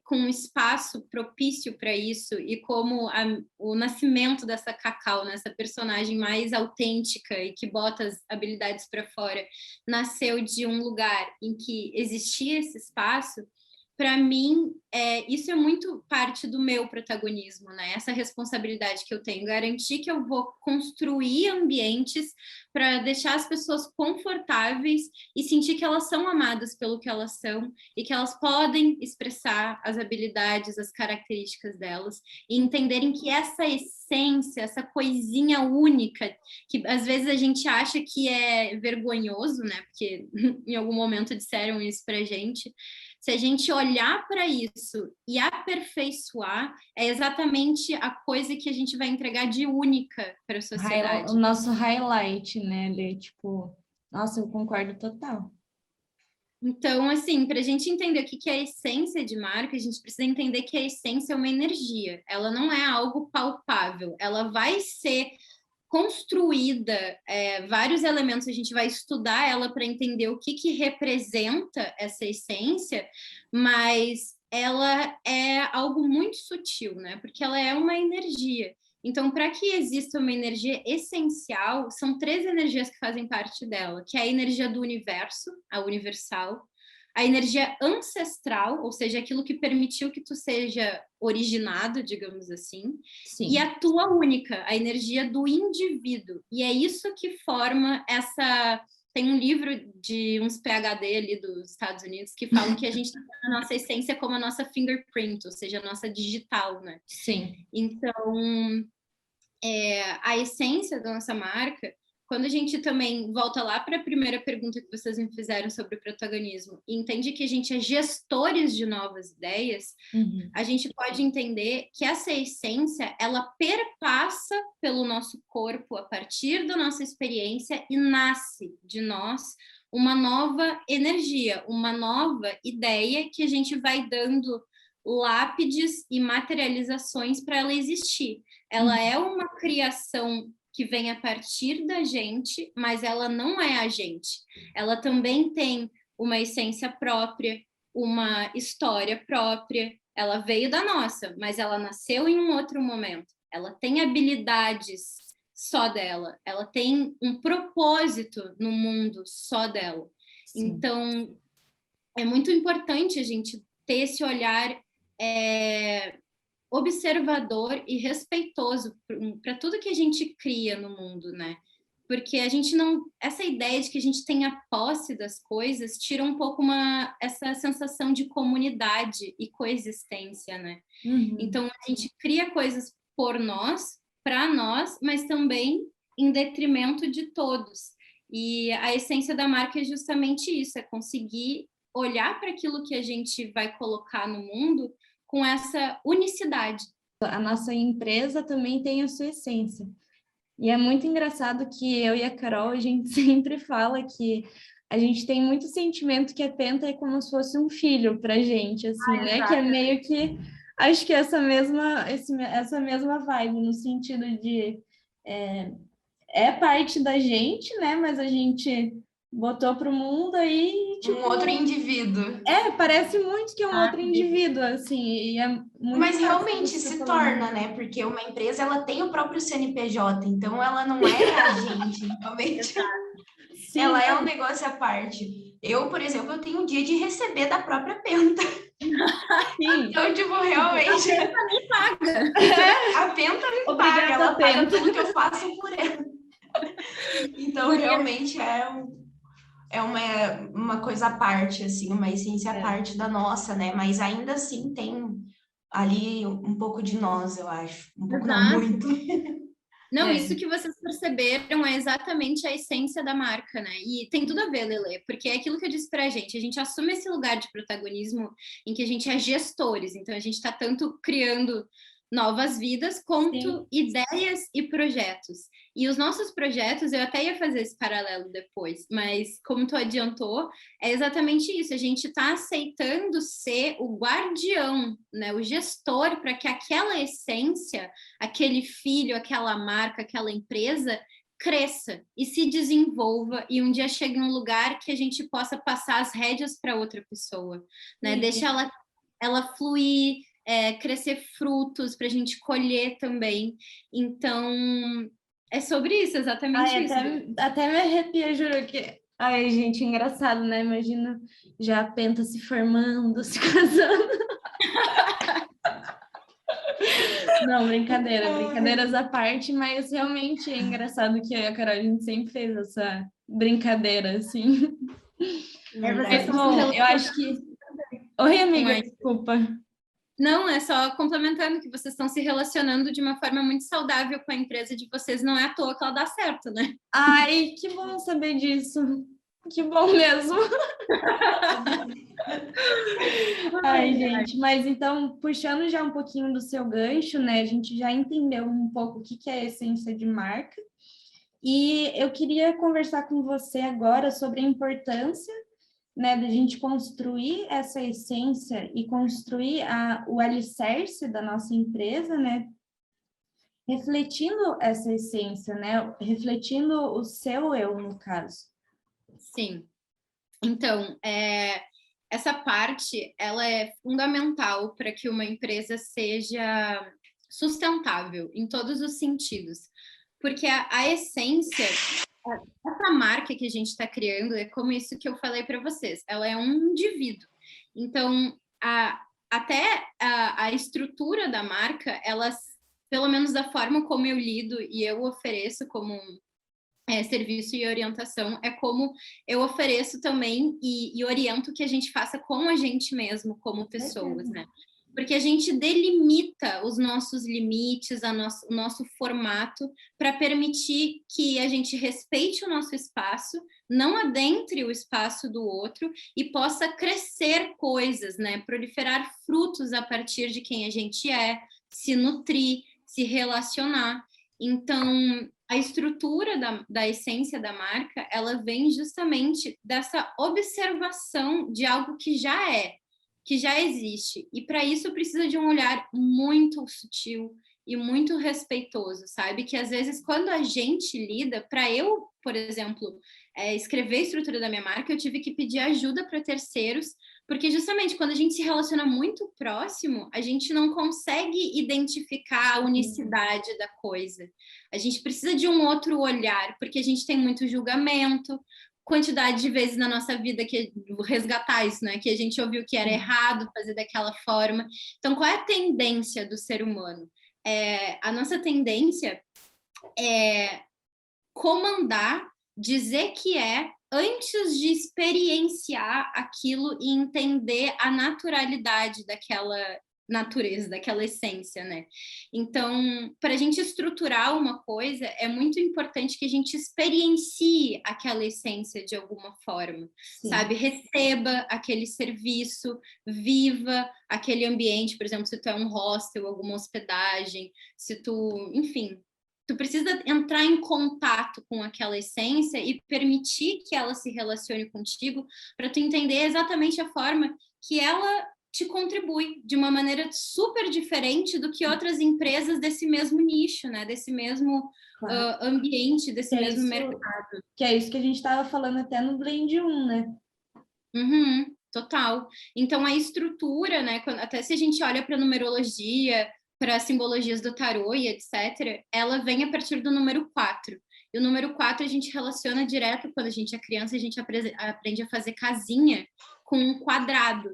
com um espaço propício para isso, e como o nascimento dessa Cacau, né, essa personagem mais autêntica e que bota as habilidades para fora, nasceu de um lugar em que existia esse espaço. Para mim, isso é muito parte do meu protagonismo, né? Essa responsabilidade que eu tenho, garantir que eu vou construir ambientes para deixar as pessoas confortáveis e sentir que elas são amadas pelo que elas são e que elas podem expressar as habilidades, as características delas e entenderem que essa essência, essa coisinha única, que às vezes a gente acha que é vergonhoso, né? Porque em algum momento disseram isso pra gente. Se a gente olhar para isso e aperfeiçoar, é exatamente a coisa que a gente vai entregar de única para a sociedade. O nosso highlight, né? Ele, tipo, nossa, eu concordo total. Então, assim, para a gente entender o que é a essência de marca, a gente precisa entender que a essência é uma energia. Ela não é algo palpável. Ela vai ser construída, vários elementos, a gente vai estudar ela para entender o que representa essa essência, mas ela é algo muito sutil, né? Porque ela é uma energia. Então, para que exista uma energia essencial, são 3 energias que fazem parte dela, que é a energia do universo, a universal, a energia ancestral, ou seja, aquilo que permitiu que tu seja originado, digamos assim, Sim. e a tua única, a energia do indivíduo. E é isso que forma essa... Tem um livro de uns PhD ali dos Estados Unidos que falam que a gente tem a nossa essência como a nossa fingerprint, ou seja, a nossa digital, né? Sim. Então, a essência da nossa marca quando a gente também volta lá para a primeira pergunta que vocês me fizeram sobre o protagonismo e entende que a gente é gestores de novas ideias, a gente pode entender que essa essência, ela perpassa pelo nosso corpo a partir da nossa experiência e nasce de nós uma nova energia, uma nova ideia que a gente vai dando lápides e materializações para ela existir. Ela é uma criação que vem a partir da gente, mas ela não é a gente. Ela também tem uma essência própria, uma história própria. Ela veio da nossa, mas ela nasceu em um outro momento. Ela tem habilidades só dela. Ela tem um propósito no mundo só dela. Sim. Então, é muito importante a gente ter esse olhar observador e respeitoso para tudo que a gente cria no mundo, né? Porque a gente não... Essa ideia de que a gente tem a posse das coisas tira um pouco essa sensação de comunidade e coexistência, né? Então, a gente cria coisas por nós, para nós, mas também em detrimento de todos. E a essência da marca é justamente isso, é conseguir olhar para aquilo que a gente vai colocar no mundo com essa unicidade. A nossa empresa também tem a sua essência. E é muito engraçado que eu e a Carol, a gente sempre fala que a gente tem muito sentimento que a Penta é como se fosse um filho pra gente, assim, né? Que é meio que, acho que essa mesma vibe, no sentido de é parte da gente, né? Mas a gente botou para o mundo aí... Tipo, um outro indivíduo. Parece muito que é um outro indivíduo, assim, e é muito... Mas realmente se torna, né? Porque uma empresa, ela tem o próprio CNPJ, então ela não é a gente, realmente. Sim, ela é um negócio à parte. Eu, por exemplo, eu tenho um dia de receber da própria Penta. Sim. Então, tipo, realmente... A Penta me paga. A Penta me paga, ela paga tudo que eu faço por ela. Então, realmente é uma coisa à parte, assim, uma essência à parte da nossa, né? Mas ainda assim tem ali um pouco de nós, eu acho. Um pouco, não, muito. Não, isso que vocês perceberam é exatamente a essência da marca, né? E tem tudo a ver, Lelê, porque é aquilo que eu disse pra gente, a gente assume esse lugar de protagonismo em que a gente é gestores, então a gente tá tanto criando novas vidas, quanto ideias e projetos. E os nossos projetos, eu até ia fazer esse paralelo depois, mas como tu adiantou, é exatamente isso, a gente está aceitando ser o guardião, né, o gestor para que aquela essência, aquele filho, aquela marca, aquela empresa cresça e se desenvolva e um dia chegue num lugar que a gente possa passar as rédeas para outra pessoa, né? Deixa ela fluir, crescer frutos para a gente colher também. Então, é sobre isso, exatamente isso. Até me arrepia, juro que... Ai, gente, engraçado, né? Imagina já a Penta se formando, se casando. Não, brincadeiras à parte, mas realmente é engraçado que eu e a Carol, a gente sempre fez essa brincadeira, assim. Eu acho que... Oi, amiga, desculpa. Não, é só complementando que vocês estão se relacionando de uma forma muito saudável com a empresa de vocês, não é à toa que ela dá certo, né? Ai, que bom saber disso. Que bom mesmo. Ai, gente, mas então, puxando já um pouquinho do seu gancho, né? A gente já entendeu um pouco o que é a essência de marca. E eu queria conversar com você agora sobre a importância, né, da gente construir essa essência e construir o alicerce da nossa empresa, né, refletindo essa essência, né, refletindo o seu eu, no caso. Sim. Então, essa parte, ela é fundamental para que uma empresa seja sustentável em todos os sentidos, porque a essência... Essa marca que a gente está criando é como isso que eu falei para vocês, ela é um indivíduo. Então, até a estrutura da marca, ela, pelo menos da forma como eu lido e eu ofereço como serviço e orientação, é como eu ofereço também e oriento que a gente faça com a gente mesmo, como pessoas, né? porque a gente delimita os nossos limites, o nosso formato, para permitir que a gente respeite o nosso espaço, não adentre o espaço do outro e possa crescer coisas, né? Proliferar frutos a partir de quem a gente é, se nutrir, se relacionar. Então, a estrutura da essência da marca, ela vem justamente dessa observação de algo que já existe. E para isso precisa de um olhar muito sutil e muito respeitoso, sabe? Que às vezes quando a gente lida, para eu, por exemplo, escrever a estrutura da minha marca, eu tive que pedir ajuda para terceiros, porque justamente quando a gente se relaciona muito próximo, a gente não consegue identificar a unicidade da coisa. A gente precisa de um outro olhar, porque a gente tem muito julgamento, quantidade de vezes na nossa vida que resgatar isso, né? Que a gente ouviu que era errado fazer daquela forma. Então, qual é a tendência do ser humano? A nossa tendência é comandar, dizer que antes de experienciar aquilo e entender a naturalidade daquela natureza, daquela essência, né? Então, para a gente estruturar uma coisa, é muito importante que a gente experiencie aquela essência de alguma forma, sabe? Receba aquele serviço, viva aquele ambiente, por exemplo, se tu é um hostel, alguma hospedagem, se tu, enfim, tu precisa entrar em contato com aquela essência e permitir que ela se relacione contigo para tu entender exatamente a forma que ela te contribui de uma maneira super diferente do que outras empresas desse mesmo nicho, né? Desse mesmo ambiente, desse mesmo mercado. Que é isso que a gente estava falando até no Blend 1, né? Total. Então, a estrutura, né? Até se a gente olha para a numerologia, para simbologias do tarô e etc., ela vem a partir do número 4. E o número 4 a gente relaciona direto, quando a gente é criança, a gente aprende a fazer casinha com um quadrado.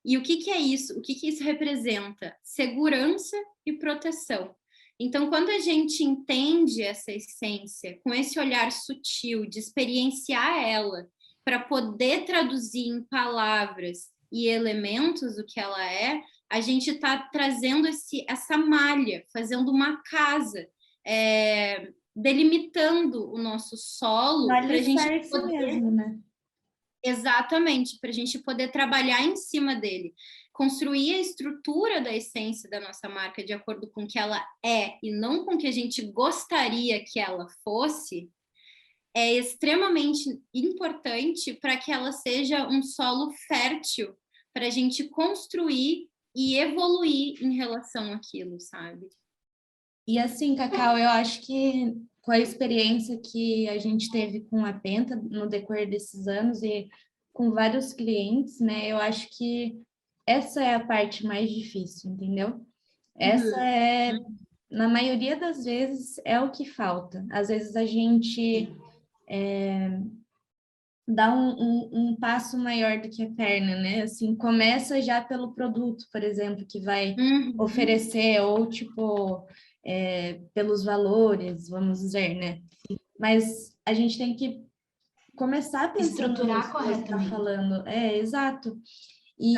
E o que é isso? O que isso representa? Segurança e proteção. Então, quando a gente entende essa essência, com esse olhar sutil de experienciar ela, para poder traduzir em palavras e elementos o que ela a gente está trazendo essa malha, fazendo uma casa, delimitando o nosso solo para a gente poder... mesmo, né? Exatamente, para a gente poder trabalhar em cima dele, construir a estrutura da essência da nossa marca de acordo com o que ela e não com o que a gente gostaria que ela fosse, é extremamente importante para que ela seja um solo fértil para a gente construir e evoluir em relação àquilo, sabe? E assim, Cacau, eu acho que com a experiência que a gente teve com a Penta no decorrer desses anos e com vários clientes, né? Eu acho que essa é a parte mais difícil, entendeu? Essa na maioria das vezes, é o que falta. Às vezes a gente dá um passo maior do que a perna, né? Assim, começa já pelo produto, por exemplo, que vai oferecer, ou tipo... pelos valores, vamos dizer, né? Mas a gente tem que começar a estruturar corretamente. Falando. Exato. E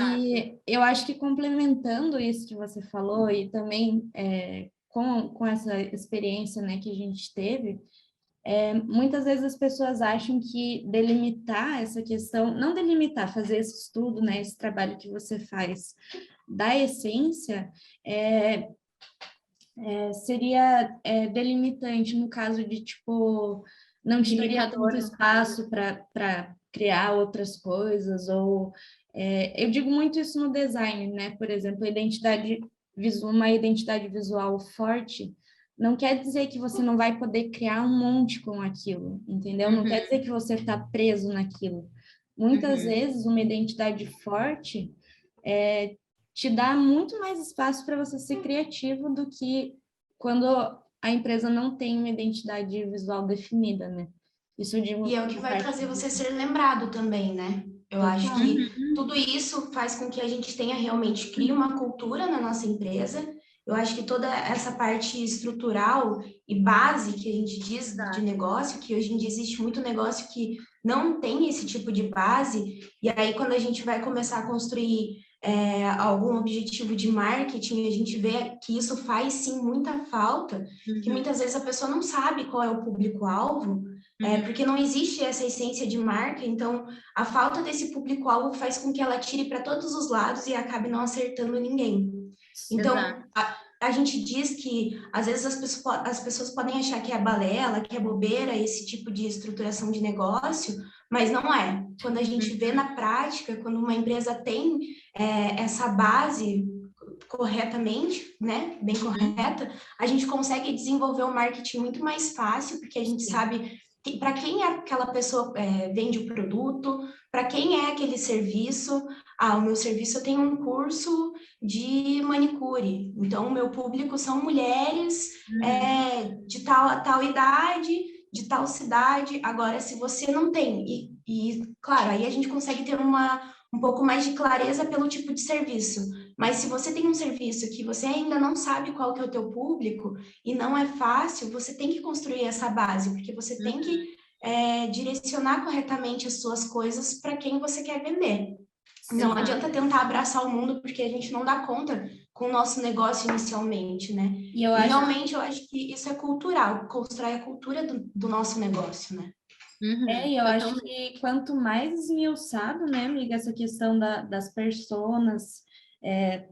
eu acho que complementando isso que você falou e também com essa experiência, né, que a gente teve, muitas vezes as pessoas acham que delimitar essa questão, não delimitar, fazer esse estudo, né, esse trabalho que você faz da essência, seria delimitante no caso de, tipo, não te daria tanto espaço para criar outras coisas, ou... eu digo muito isso no design, né? Por exemplo, uma identidade visual forte não quer dizer que você não vai poder criar um monte com aquilo, entendeu? Não quer dizer que você está preso naquilo. Muitas vezes, uma identidade forte te dá muito mais espaço para você ser criativo do que quando a empresa não tem uma identidade visual definida, né? Isso eu digo. E é o que vai fazer você ser lembrado também, né? Eu acho que tudo isso faz com que a gente crie uma cultura na nossa empresa. Eu acho que toda essa parte estrutural e base que a gente diz de negócio, que hoje em dia existe muito negócio que não tem esse tipo de base, e aí quando a gente vai começar a construir algum objetivo de marketing, a gente vê que isso faz sim muita falta, que muitas vezes a pessoa não sabe qual é o público-alvo, porque não existe essa essência de marca, então a falta desse público-alvo faz com que ela tire para todos os lados e acabe não acertando ninguém. Então, a gente diz que, às vezes, as pessoas podem achar que é balela, que é bobeira, esse tipo de estruturação de negócio, mas não é. Quando a gente vê na prática, quando uma empresa tem essa base corretamente, né, bem correta, a gente consegue desenvolver o marketing muito mais fácil, porque a gente sabe para quem aquela pessoa vende o produto, para quem é aquele serviço. O meu serviço eu tenho um curso de manicure, então o meu público são mulheres de tal idade, de tal cidade. Agora, se você não tem, claro, aí a gente consegue ter um pouco mais de clareza pelo tipo de serviço. Mas se você tem um serviço que você ainda não sabe qual que é o teu público e não é fácil, você tem que construir essa base, porque você tem que direcionar corretamente as suas coisas para quem você quer vender. Não adianta tentar abraçar o mundo, porque a gente não dá conta com o nosso negócio inicialmente, né? E realmente eu acho que isso é cultural, constrói a cultura do nosso negócio, né? E eu acho que quanto mais esmiuçado, né, amiga, essa questão das personas,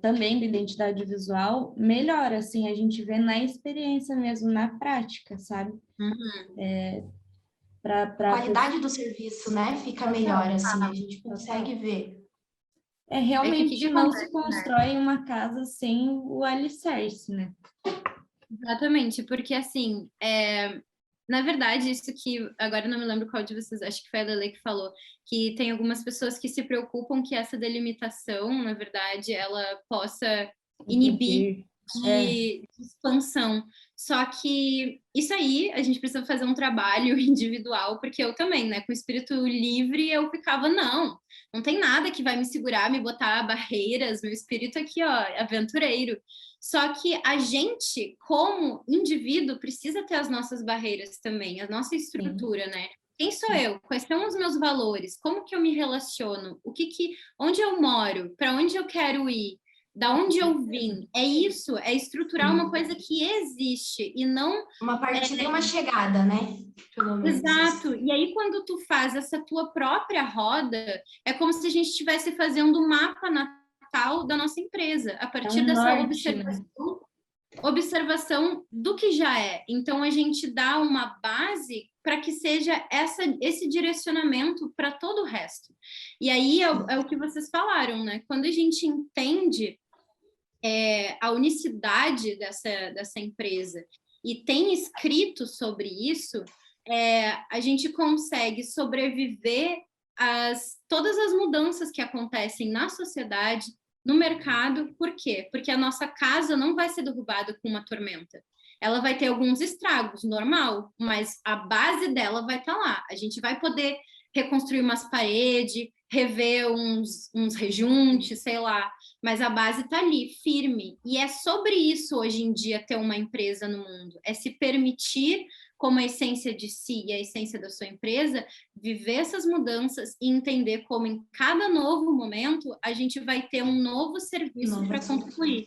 também da identidade visual, melhor, assim, a gente vê na experiência mesmo, na prática, sabe? A qualidade do serviço, né, fica melhor, assim, a gente consegue ver. Realmente não se constrói uma casa sem o alicerce, né? Exatamente, porque assim, na verdade, isso que agora eu não me lembro qual de vocês, acho que foi a Lele que falou, que tem algumas pessoas que se preocupam que essa delimitação, na verdade, ela possa inibir de expansão. Só que isso aí a gente precisa fazer um trabalho individual, porque eu também, né, com espírito livre, eu ficava, não tem nada que vai me segurar, me botar barreiras, meu espírito aqui, ó, aventureiro. Só que a gente, como indivíduo, precisa ter as nossas barreiras também, a nossa estrutura, né? Quem sou eu? Quais são os meus valores? Como que eu me relaciono? Onde eu moro? Para onde eu quero ir? Da onde eu vim? É isso, é estruturar uma coisa que existe e não... Uma partida e uma chegada, né? Exato. E aí, quando tu faz essa tua própria roda, é como se a gente estivesse fazendo um mapa natal da nossa empresa, a partir dessa observação do que já é. Então, a gente dá uma base para que seja esse direcionamento para todo o resto. E aí, é o que vocês falaram, né? Quando a gente entende a unicidade dessa empresa e tem escrito sobre isso, a gente consegue sobreviver a todas as mudanças que acontecem na sociedade, no mercado. Por quê? Porque a nossa casa não vai ser derrubada com uma tormenta. Ela vai ter alguns estragos, normal, mas a base dela vai estar lá. A gente vai poder reconstruir umas paredes, rever uns rejuntes, sei lá, mas a base está ali, firme. E é sobre isso, hoje em dia, ter uma empresa no mundo. É se permitir, como a essência de si e a essência da sua empresa, viver essas mudanças e entender como em cada novo momento a gente vai ter um novo serviço para concluir.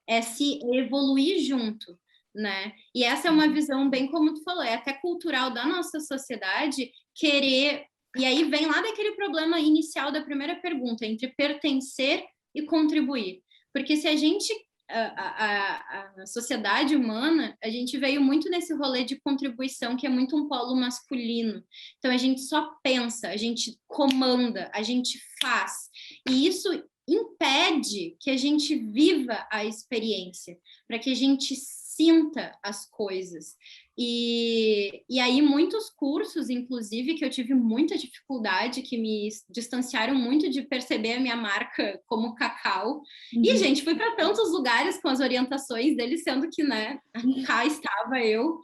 É se evoluir junto, né? E essa é uma visão, bem como tu falou, é até cultural da nossa sociedade, querer... E aí vem lá daquele problema inicial da primeira pergunta, entre pertencer e contribuir. Porque se a gente... A sociedade humana, a gente veio muito nesse rolê de contribuição, que é muito um polo masculino. Então, a gente só pensa, a gente comanda, a gente faz. E isso impede que a gente viva a experiência, para que a gente sinta as coisas. E aí muitos cursos, inclusive, que eu tive muita dificuldade, que me distanciaram muito de perceber a minha marca como Cacau. E, gente, fui para tantos lugares com as orientações deles, sendo que, né, cá estava eu.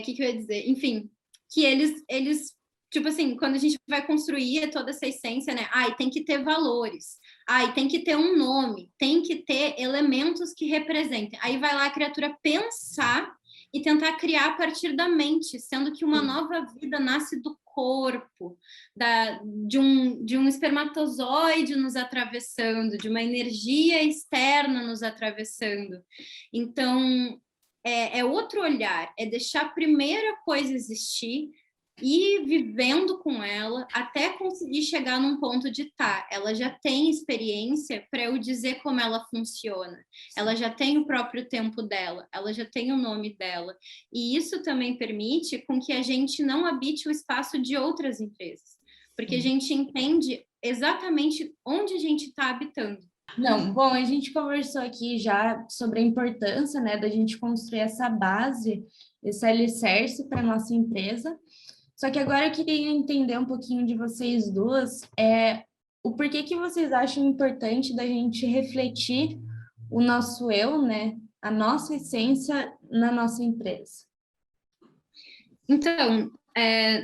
Que eu ia dizer? Enfim, que eles tipo assim, quando a gente vai construir toda essa essência, né? Tem que ter valores. Tem que ter um nome. Tem que ter elementos que representem. Aí vai lá a criatura pensar e tentar criar a partir da mente, sendo que uma nova vida nasce do corpo, de um espermatozoide nos atravessando, de uma energia externa nos atravessando. Então, é outro olhar, é deixar primeiro a coisa existir, e vivendo com ela até conseguir chegar num ponto de ela já tem experiência para eu dizer como ela funciona, ela já tem o próprio tempo dela, ela já tem o nome dela, e isso também permite com que a gente não habite o espaço de outras empresas, porque a gente entende exatamente onde a gente está habitando. Não, bom, a gente conversou aqui já sobre a importância, né, da gente construir essa base, esse alicerce para a nossa empresa. Só que agora eu queria entender um pouquinho de vocês duas, o porquê que vocês acham importante da gente refletir o nosso eu, né, a nossa essência na nossa empresa. Então,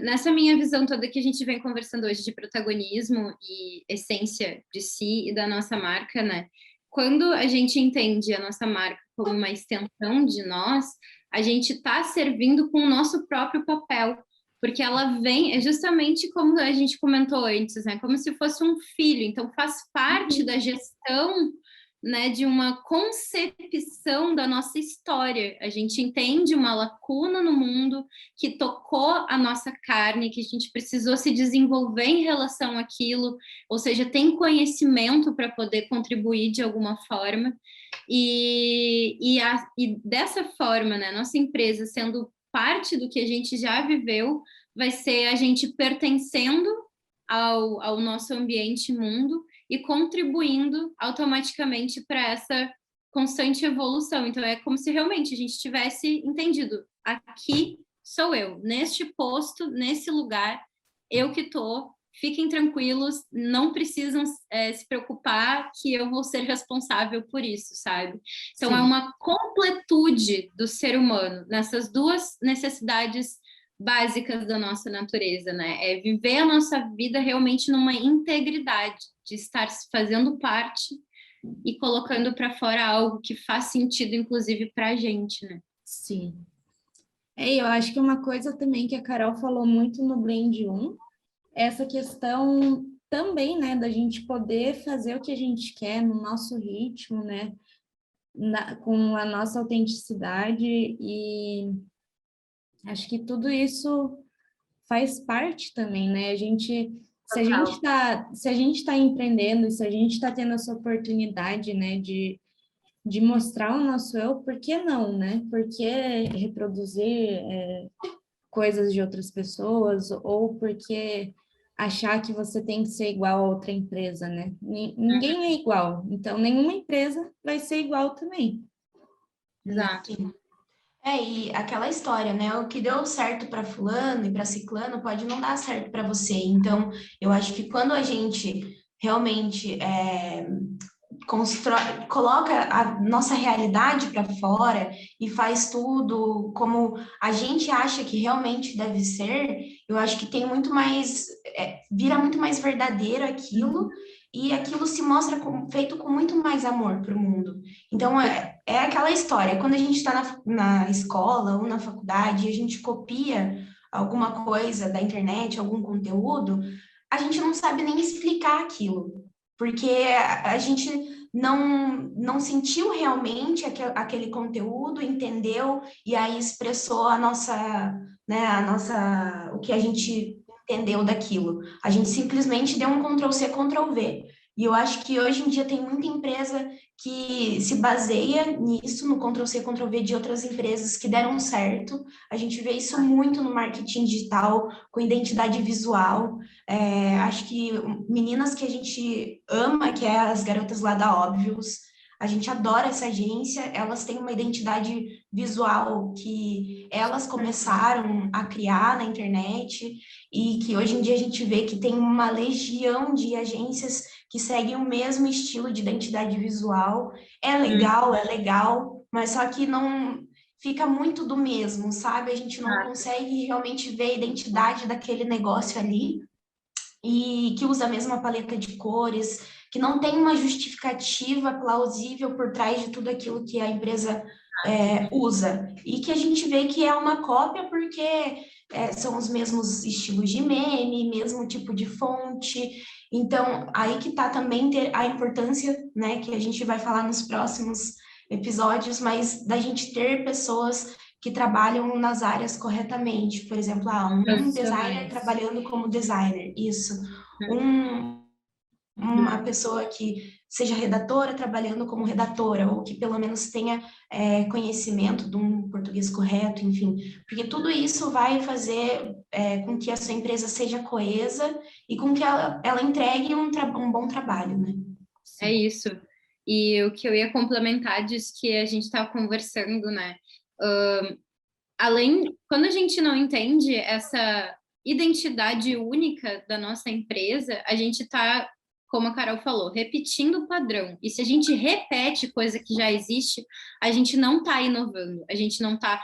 nessa minha visão toda que a gente vem conversando hoje de protagonismo e essência de si e da nossa marca, né, quando a gente entende a nossa marca como uma extensão de nós, a gente está servindo com o nosso próprio papel, porque ela vem, é justamente como a gente comentou antes, né? Como se fosse um filho, então faz parte da gestão, né, de uma concepção da nossa história. A gente entende uma lacuna no mundo que tocou a nossa carne, que a gente precisou se desenvolver em relação àquilo, ou seja, tem conhecimento para poder contribuir de alguma forma. E dessa forma, né, nossa empresa sendo parte do que a gente já viveu, vai ser a gente pertencendo ao nosso ambiente mundo e contribuindo automaticamente para essa constante evolução. Então, é como se realmente a gente tivesse entendido, aqui sou eu, neste posto, nesse lugar, eu que estou, fiquem tranquilos, não precisam se preocupar que eu vou ser responsável por isso, sabe? Então, sim, é uma completude do ser humano, nessas duas necessidades básicas da nossa natureza, né? É viver a nossa vida realmente numa integridade, de estar fazendo parte e colocando para fora algo que faz sentido, inclusive, para a gente, né? Sim. Eu acho que uma coisa também que a Carol falou muito no Blend 1, essa questão também, né, da gente poder fazer o que a gente quer no nosso ritmo, né, com a nossa autenticidade, e acho que tudo isso faz parte também, né, se a gente tá empreendendo, se a gente está tendo essa oportunidade, né, de mostrar o nosso eu, por que não, né, por que reproduzir coisas de outras pessoas, ou porque achar que você tem que ser igual a outra empresa, né? Ninguém é igual, então nenhuma empresa vai ser igual também. Exato. E aquela história, né? O que deu certo para fulano e para ciclano pode não dar certo para você. Então, eu acho que quando a gente realmente coloca a nossa realidade para fora e faz tudo como a gente acha que realmente deve ser, eu acho que tem muito mais, vira muito mais verdadeiro aquilo, e aquilo se mostra feito com muito mais amor para o mundo. Então, é aquela história, quando a gente está na escola ou na faculdade e a gente copia alguma coisa da internet, algum conteúdo, a gente não sabe nem explicar aquilo, porque a gente não sentiu realmente aquele conteúdo, entendeu, e aí expressou o que a gente entendeu daquilo. A gente simplesmente deu um Ctrl+C, Ctrl+V. E eu acho que hoje em dia tem muita empresa que se baseia nisso, no Ctrl+C, Ctrl+V de outras empresas que deram certo. A gente vê isso muito no marketing digital, com identidade visual. Acho que meninas que a gente ama, que é as garotas lá da Óbvios, a gente adora essa agência, elas têm uma identidade visual que elas começaram a criar na internet e que hoje em dia a gente vê que tem uma legião de agências que seguem o mesmo estilo de identidade visual. É legal, mas só que não fica muito do mesmo, sabe? A gente não consegue realmente ver a identidade daquele negócio ali, e que usa a mesma paleta de cores, que não tem uma justificativa plausível por trás de tudo aquilo que a empresa usa, e que a gente vê que é uma cópia porque são os mesmos estilos de meme, mesmo tipo de fonte. Então, aí que tá também a importância, né, que a gente vai falar nos próximos episódios, mas da gente ter pessoas que trabalham nas áreas corretamente. Por exemplo, um designer trabalhando como designer, isso. Uma pessoa que seja redatora trabalhando como redatora, ou que pelo menos tenha conhecimento de um português correto, enfim, porque tudo isso vai fazer com que a sua empresa seja coesa e com que ela entregue um bom trabalho, né? É isso. E o que eu ia complementar disso que a gente estava conversando, né? Quando a gente não entende essa identidade única da nossa empresa, a gente está, como a Carol falou, repetindo o padrão. E se a gente repete coisa que já existe, a gente não está inovando, a gente não está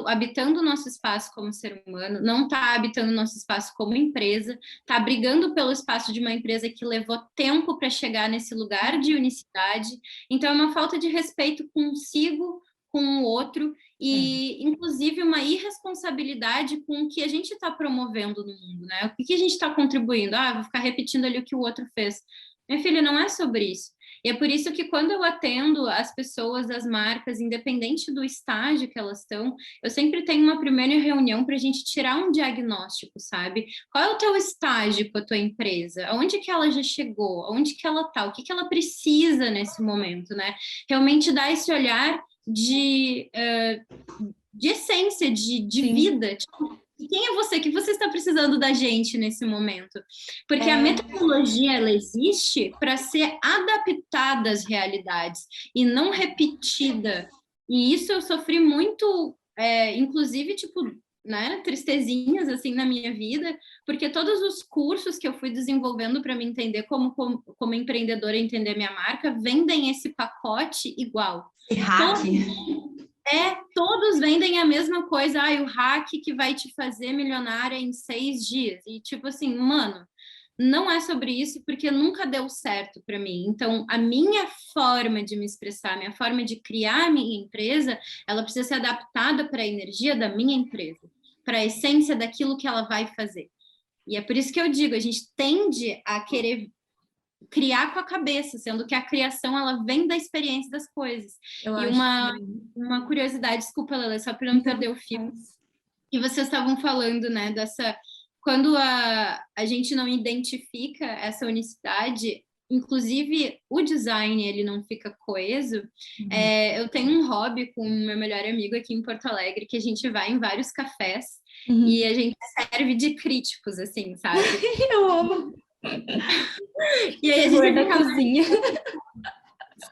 habitando o nosso espaço como ser humano, não está habitando o nosso espaço como empresa, está brigando pelo espaço de uma empresa que levou tempo para chegar nesse lugar de unicidade. Então, é uma falta de respeito consigo, com o outro, e inclusive uma irresponsabilidade com o que a gente está promovendo no mundo, né? O que a gente está contribuindo? Vou ficar repetindo ali o que o outro fez. Minha filha, não é sobre isso. E é por isso que quando eu atendo as pessoas, as marcas, independente do estágio que elas estão, eu sempre tenho uma primeira reunião para a gente tirar um diagnóstico, sabe? Qual é o teu estágio com a tua empresa? Aonde que ela já chegou? Aonde que ela está? O que ela precisa nesse momento, né? Realmente dar esse olhar de essência, de vida. Tipo, quem é você? O que você está precisando da gente nesse momento? Porque a metodologia, ela existe para ser adaptada às realidades e não repetida. E isso eu sofri muito, inclusive, tipo, né, tristezinhas, assim, na minha vida, porque todos os cursos que eu fui desenvolvendo para me entender como empreendedora, entender minha marca, vendem esse pacote igual. Hack. Todos vendem a mesma coisa. O hack que vai te fazer milionária em 6 dias. E tipo assim, mano, não é sobre isso porque nunca deu certo para mim. Então, a minha forma de me expressar, a minha forma de criar a minha empresa, ela precisa ser adaptada para a energia da minha empresa, para a essência daquilo que ela vai fazer. E é por isso que eu digo, a gente tende a querer criar com a cabeça, sendo que a criação ela vem da experiência das coisas. Uma curiosidade, desculpa, Lela, só para não perder o fio. E vocês estavam falando, né, quando a gente não identifica essa unicidade, inclusive o design ele não fica coeso. Eu tenho um hobby com o meu melhor amigo aqui em Porto Alegre, que a gente vai em vários cafés e a gente serve de críticos, assim, sabe? Eu amo! E aí a gente da cozinha.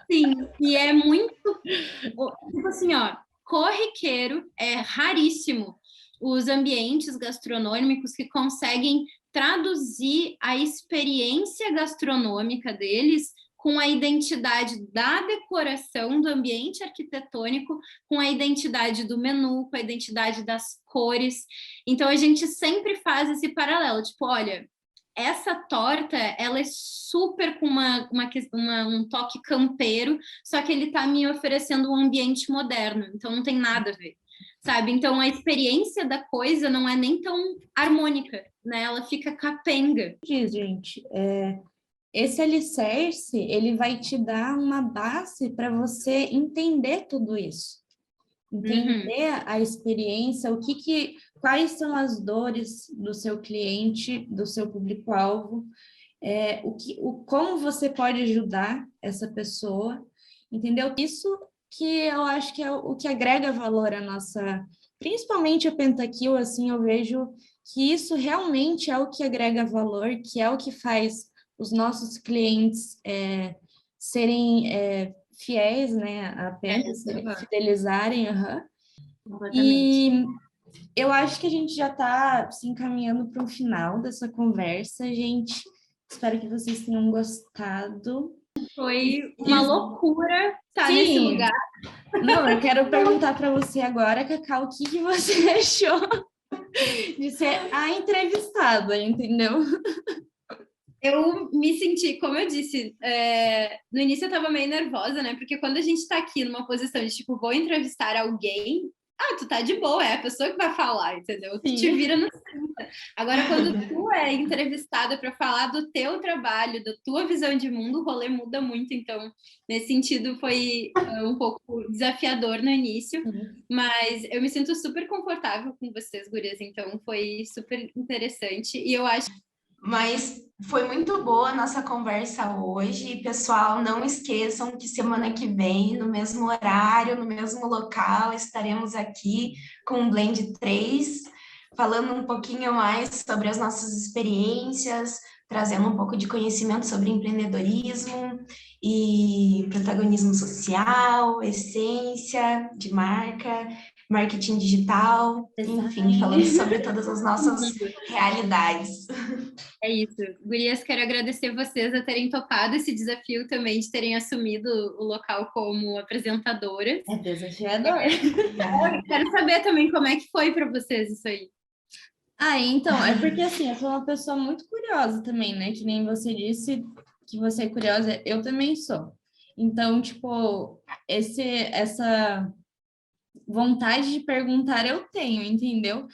Sim, e é muito, tipo assim, corriqueiro, é raríssimo os ambientes gastronômicos que conseguem traduzir a experiência gastronômica deles com a identidade da decoração, do ambiente arquitetônico, com a identidade do menu, com a identidade das cores. Então, a gente sempre faz esse paralelo, tipo, olha, essa torta, ela é super com um toque campeiro, só que ele está me oferecendo um ambiente moderno, então não tem nada a ver, sabe? Então, a experiência da coisa não é nem tão harmônica, né? Ela fica capenga. Gente, esse alicerce, ele vai te dar uma base para você entender tudo isso. Entender a experiência, quais são as dores do seu cliente, do seu público-alvo, como você pode ajudar essa pessoa, entendeu? Isso que eu acho que é o que agrega valor à nossa, principalmente a Pentakill, assim, eu vejo que isso realmente é o que agrega valor, que é o que faz os nossos clientes serem fiéis, né, a Penta, fidelizarem, E eu acho que a gente já está se encaminhando para o final dessa conversa, gente. Espero que vocês tenham gostado. Foi uma loucura estar nesse lugar. Não, eu quero perguntar para você agora, Cacau, o que você achou de ser a entrevistada, entendeu? Eu me senti, como eu disse, no início eu tava meio nervosa, né? Porque quando a gente tá aqui numa posição de, tipo, vou entrevistar alguém, tu tá de boa, é a pessoa que vai falar, entendeu? Tu te vira no... Agora, quando tu é entrevistada para falar do teu trabalho, da tua visão de mundo, o rolê muda muito. Então, nesse sentido, foi um pouco desafiador no início, mas eu me sinto super confortável com vocês, gurias, então foi super interessante. E eu acho Mas foi muito boa a nossa conversa hoje. Pessoal, não esqueçam que semana que vem, no mesmo horário, no mesmo local, estaremos aqui com o Blend 3, falando um pouquinho mais sobre as nossas experiências, trazendo um pouco de conhecimento sobre empreendedorismo e protagonismo social, essência de marca, marketing digital, enfim, falando sobre todas as nossas realidades. É isso. Gurias, quero agradecer vocês a terem topado esse desafio também, de terem assumido o local como apresentadoras. É desafiador. Quero saber também como é que foi para vocês isso aí. Então, é porque assim, eu sou uma pessoa muito curiosa também, né? Que nem você disse que você é curiosa, eu também sou. Então, tipo, essa vontade de perguntar eu tenho, entendeu?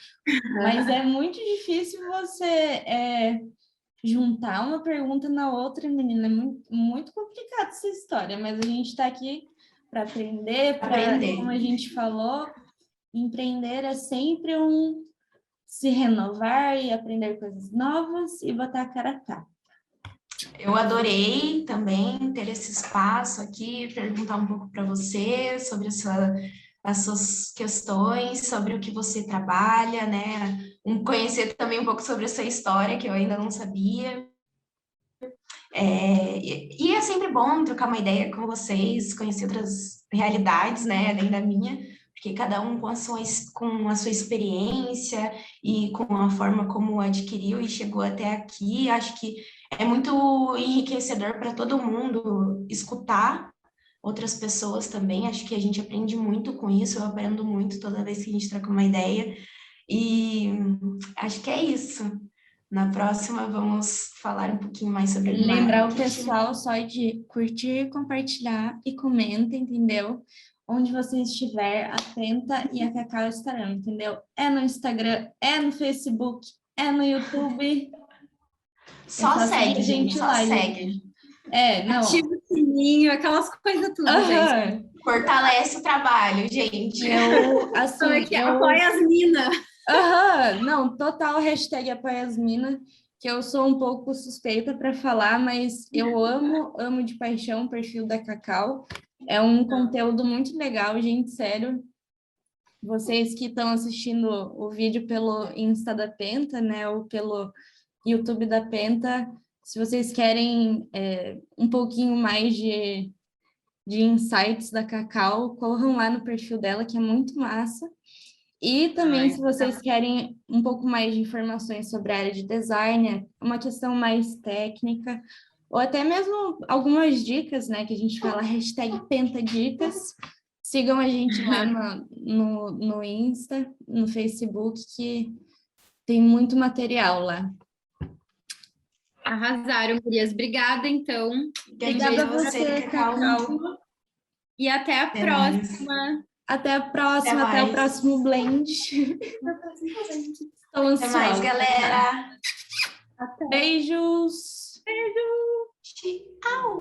Mas é muito difícil você juntar uma pergunta na outra, menina. É muito complicado essa história, mas a gente está aqui para aprender, como a gente falou, empreender é sempre se renovar e aprender coisas novas e botar a cara a tapa. Eu adorei também ter esse espaço aqui, perguntar um pouco para você sobre as suas questões, sobre o que você trabalha, né? Conhecer também um pouco sobre a sua história, que eu ainda não sabia. E é sempre bom trocar uma ideia com vocês, conhecer outras realidades, né, além da minha, porque cada um com a sua experiência e com a forma como adquiriu e chegou até aqui. Acho que é muito enriquecedor para todo mundo escutar outras pessoas também. Acho que a gente aprende muito com isso, eu aprendo muito toda vez que a gente troca uma ideia. E acho que é isso. Na próxima, vamos falar um pouquinho mais sobre Lembrar marketing. o pessoal só de curtir, compartilhar e comenta, entendeu? Onde você estiver, atenta e a Cacau estará, entendeu? É no Instagram, é no Facebook, é no YouTube. Só segue, gente, só segue. Não. Ativa o sininho, aquelas coisas tudo, gente. Fortalece o trabalho, gente. Apoia as minas. Não, total hashtag apoia as minas, que eu sou um pouco suspeita para falar, mas eu amo de paixão o perfil da Cacau. É um conteúdo muito legal, gente, sério. Vocês que estão assistindo o vídeo pelo Insta da Penta, né, ou pelo YouTube da Penta, se vocês querem um pouquinho mais de insights da Cacau, corram lá no perfil dela, que é muito massa. E também, se vocês querem um pouco mais de informações sobre a área de design, uma questão mais técnica, ou até mesmo algumas dicas, né, que a gente fala, hashtag Pentadicas, sigam a gente lá no Insta, no Facebook, que tem muito material lá. Arrasaram, gurias. Obrigada, então. Obrigada a você, Cacau. E até a próxima. Até a próxima, até o próximo blend. Estou ansiosa. Até mais, galera. Beijos. Beijo. Tchau.